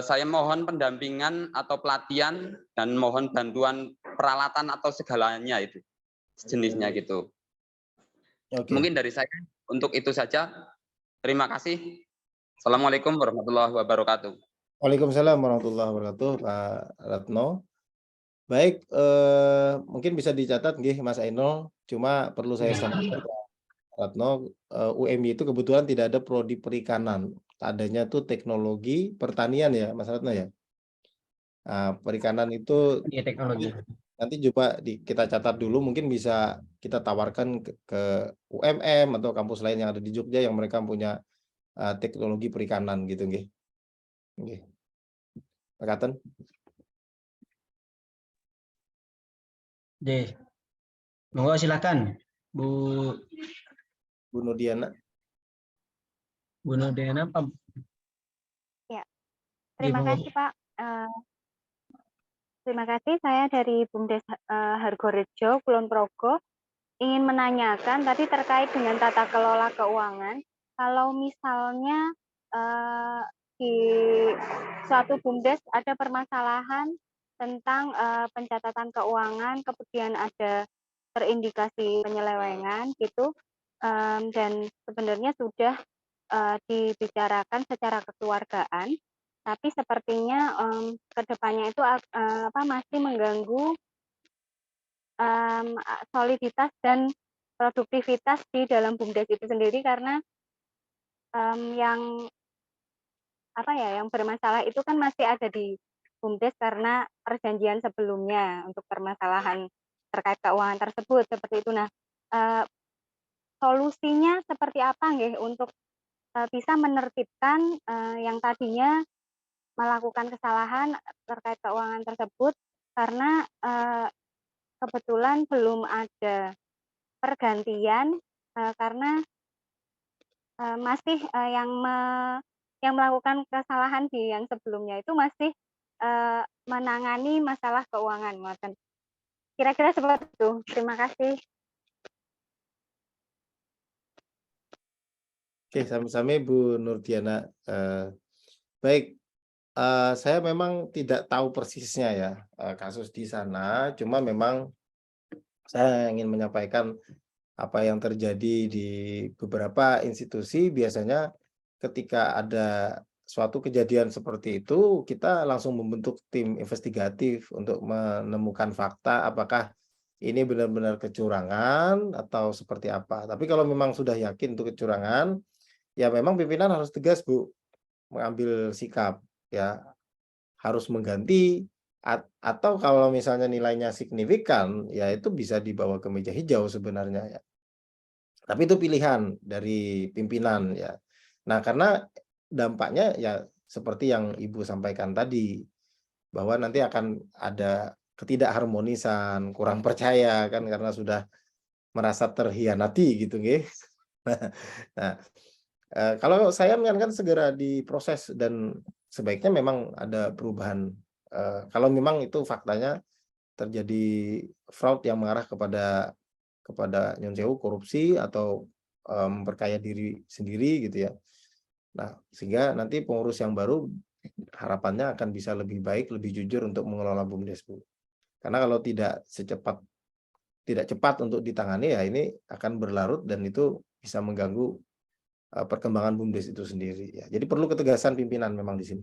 saya mohon pendampingan atau pelatihan dan mohon bantuan peralatan atau segalanya itu jenisnya gitu. Oke. Mungkin dari saya untuk itu saja. Terima kasih. Assalamualaikum warahmatullahi wabarakatuh. Waalaikumsalam warahmatullahi wabarakatuh, Pak Ratno. Baik, mungkin bisa dicatat nggih Mas Ainul, cuma perlu saya sampaikan Pak Ratno, UMY itu kebetulan tidak ada prodi perikanan. Adanya tuh teknologi pertanian ya, Mas Ratno ya. Nah, perikanan itu Iya, teknologi. nanti coba kita catat dulu, mungkin bisa kita tawarkan ke UMM atau kampus lain yang ada di Jogja yang mereka punya teknologi perikanan gitu nggih. Nggih. Pak Katen. Oke. Monggo silakan Bu Nurdiana. Bu Nurdiana, Pak. Ya, terima kasih Pak. Terima kasih, saya dari BUMDes Hargorejo, Kulon Progo, ingin menanyakan tadi terkait dengan tata kelola keuangan. Kalau misalnya di suatu BUMDes ada permasalahan tentang pencatatan keuangan, kemudian ada terindikasi penyelewengan gitu, dan sebenarnya sudah dibicarakan secara kekeluargaan, tapi sepertinya kedepannya itu masih mengganggu soliditas dan produktivitas di dalam BUMDes itu sendiri, karena yang bermasalah itu kan masih ada di BUMDes karena perjanjian sebelumnya untuk permasalahan terkait keuangan tersebut seperti itu. Nah, solusinya seperti apa nggih untuk bisa menertibkan yang tadinya melakukan kesalahan terkait keuangan tersebut, karena kebetulan belum ada pergantian karena masih yang melakukan kesalahan di yang sebelumnya itu masih menangani masalah keuangan. Kira-kira seperti itu. Terima kasih. Oke, sami-sami Bu Nurdiana. Baik, saya memang tidak tahu persisnya ya kasus di sana, cuma memang saya ingin menyampaikan apa yang terjadi di beberapa institusi. Biasanya ketika ada suatu kejadian seperti itu, kita langsung membentuk tim investigatif untuk menemukan fakta apakah ini benar-benar kecurangan atau seperti apa. Tapi kalau memang sudah yakin itu kecurangan, ya memang pimpinan harus tegas, Bu, mengambil sikap, ya harus mengganti, atau kalau misalnya nilainya signifikan, ya itu bisa dibawa ke meja hijau sebenarnya ya. Tapi itu pilihan dari pimpinan ya. Nah, karena dampaknya ya seperti yang Ibu sampaikan tadi, bahwa nanti akan ada ketidakharmonisan, kurang percaya kan karena sudah merasa terhianati gitu nggih. Nah, kalau saya menyarankan segera diproses dan sebaiknya memang ada perubahan Kalau memang itu faktanya terjadi fraud yang mengarah kepada nyun sewu korupsi atau memperkaya diri sendiri gitu ya. Nah, sehingga nanti pengurus yang baru harapannya akan bisa lebih baik, lebih jujur untuk mengelola BUMDes, Bu. Karena kalau tidak cepat untuk ditangani ya ini akan berlarut dan itu bisa mengganggu perkembangan BUMDes itu sendiri ya. Jadi perlu ketegasan pimpinan memang di sini.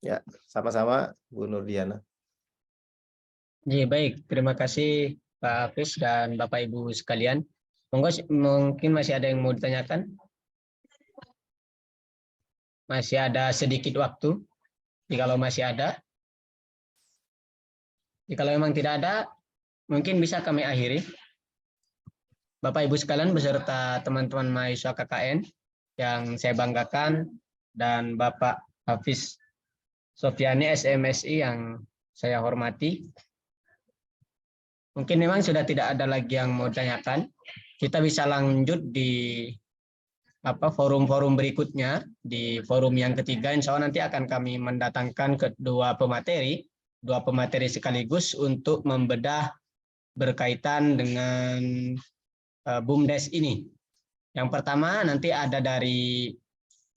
Ya, sama-sama Bu Nurdiana. Ya, baik, terima kasih Pak Hafiz dan Bapak Ibu sekalian. Monggo, mungkin masih ada yang mau ditanyakan? Masih ada sedikit waktu. Jikalau masih ada. Jikalau memang tidak ada, mungkin bisa kami akhiri. Bapak Ibu sekalian beserta teman-teman mahasiswa KKN yang saya banggakan dan Bapak Hafiz Sofyani SMSI yang saya hormati. Mungkin memang sudah tidak ada lagi yang mau tanyakan. Kita bisa lanjut di forum-forum berikutnya, di forum yang ketiga. Insya Allah nanti akan kami mendatangkan dua pemateri sekaligus untuk membedah berkaitan dengan BUMDes ini. Yang pertama nanti ada dari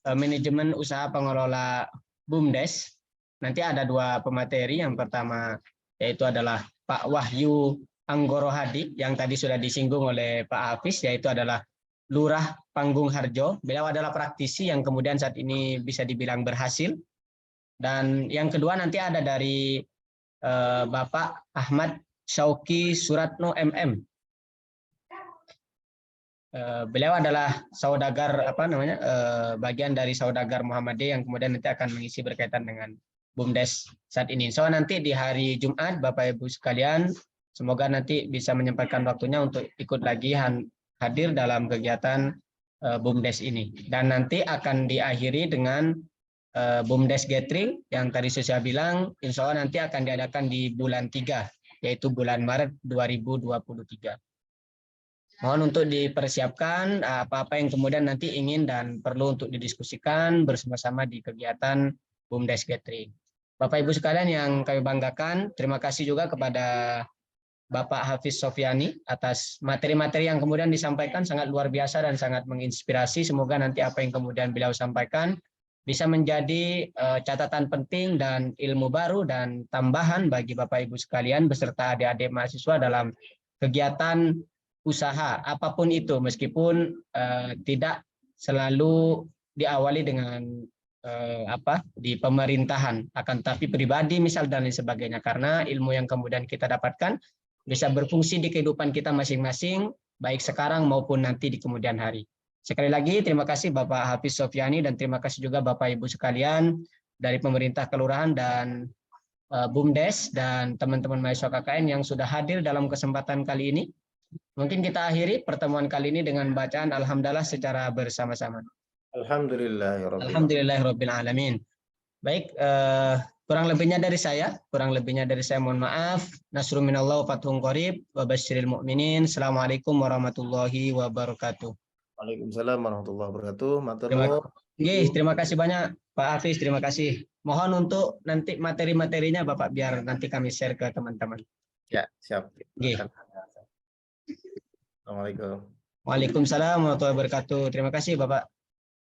manajemen usaha pengelola BUMDes. Nanti ada dua pemateri. Yang pertama yaitu adalah Pak Wahyu Anggoro Hadi yang tadi sudah disinggung oleh Pak Hafiz, yaitu adalah Lurah Panggung Harjo. Beliau adalah praktisi yang kemudian saat ini bisa dibilang berhasil. Dan yang kedua nanti ada dari Bapak Ahmad Syauki Suratno MM. Beliau adalah saudagar bagian dari saudagar Muhammadiyah yang kemudian nanti akan mengisi berkaitan dengan BUMDes saat ini. So nanti di hari Jumat Bapak Ibu sekalian semoga nanti bisa menyempatkan waktunya untuk ikut lagi hadir dalam kegiatan BUMDes ini. Dan nanti akan diakhiri dengan BUMDes Gathering yang tadi saya bilang insya Allah nanti akan diadakan di bulan 3 yaitu bulan Maret 2023. Mohon untuk dipersiapkan apa-apa yang kemudian nanti ingin dan perlu untuk didiskusikan bersama-sama di kegiatan BUMDes Gathering. Bapak Ibu sekalian yang kami banggakan, terima kasih juga kepada Bapak Hafiz Sofyani atas materi-materi yang kemudian disampaikan sangat luar biasa dan sangat menginspirasi. Semoga nanti apa yang kemudian beliau sampaikan bisa menjadi catatan penting dan ilmu baru dan tambahan bagi Bapak Ibu sekalian beserta adik-adik mahasiswa dalam kegiatan usaha apapun itu, meskipun tidak selalu diawali dengan di pemerintahan, akan tapi pribadi misal dan lain sebagainya, karena ilmu yang kemudian kita dapatkan bisa berfungsi di kehidupan kita masing-masing baik sekarang maupun nanti di kemudian hari. Sekali lagi terima kasih Bapak Hafiz Sofyani dan terima kasih juga Bapak Ibu sekalian dari pemerintah kelurahan dan BUMDes dan teman-teman mahasiswa KKN yang sudah hadir dalam kesempatan kali ini. Mungkin kita akhiri pertemuan kali ini dengan bacaan Alhamdulillah secara bersama-sama. Alhamdulillahirabbil alamin. Baik, kurang lebihnya dari saya mohon maaf. Nasrun minallah wa fathun qarib wa basyiril mu'minin. Assalamualaikum warahmatullahi wabarakatuh. Waalaikumsalam warahmatullahi wabarakatuh. Terima kasih banyak Pak Hafiz, terima kasih. Mohon untuk nanti materi-materinya Bapak biar nanti kami share ke teman-teman. Ya, siap. Assalamualaikum. Waalaikumsalam warahmatullahi wabarakatuh. Terima kasih Bapak.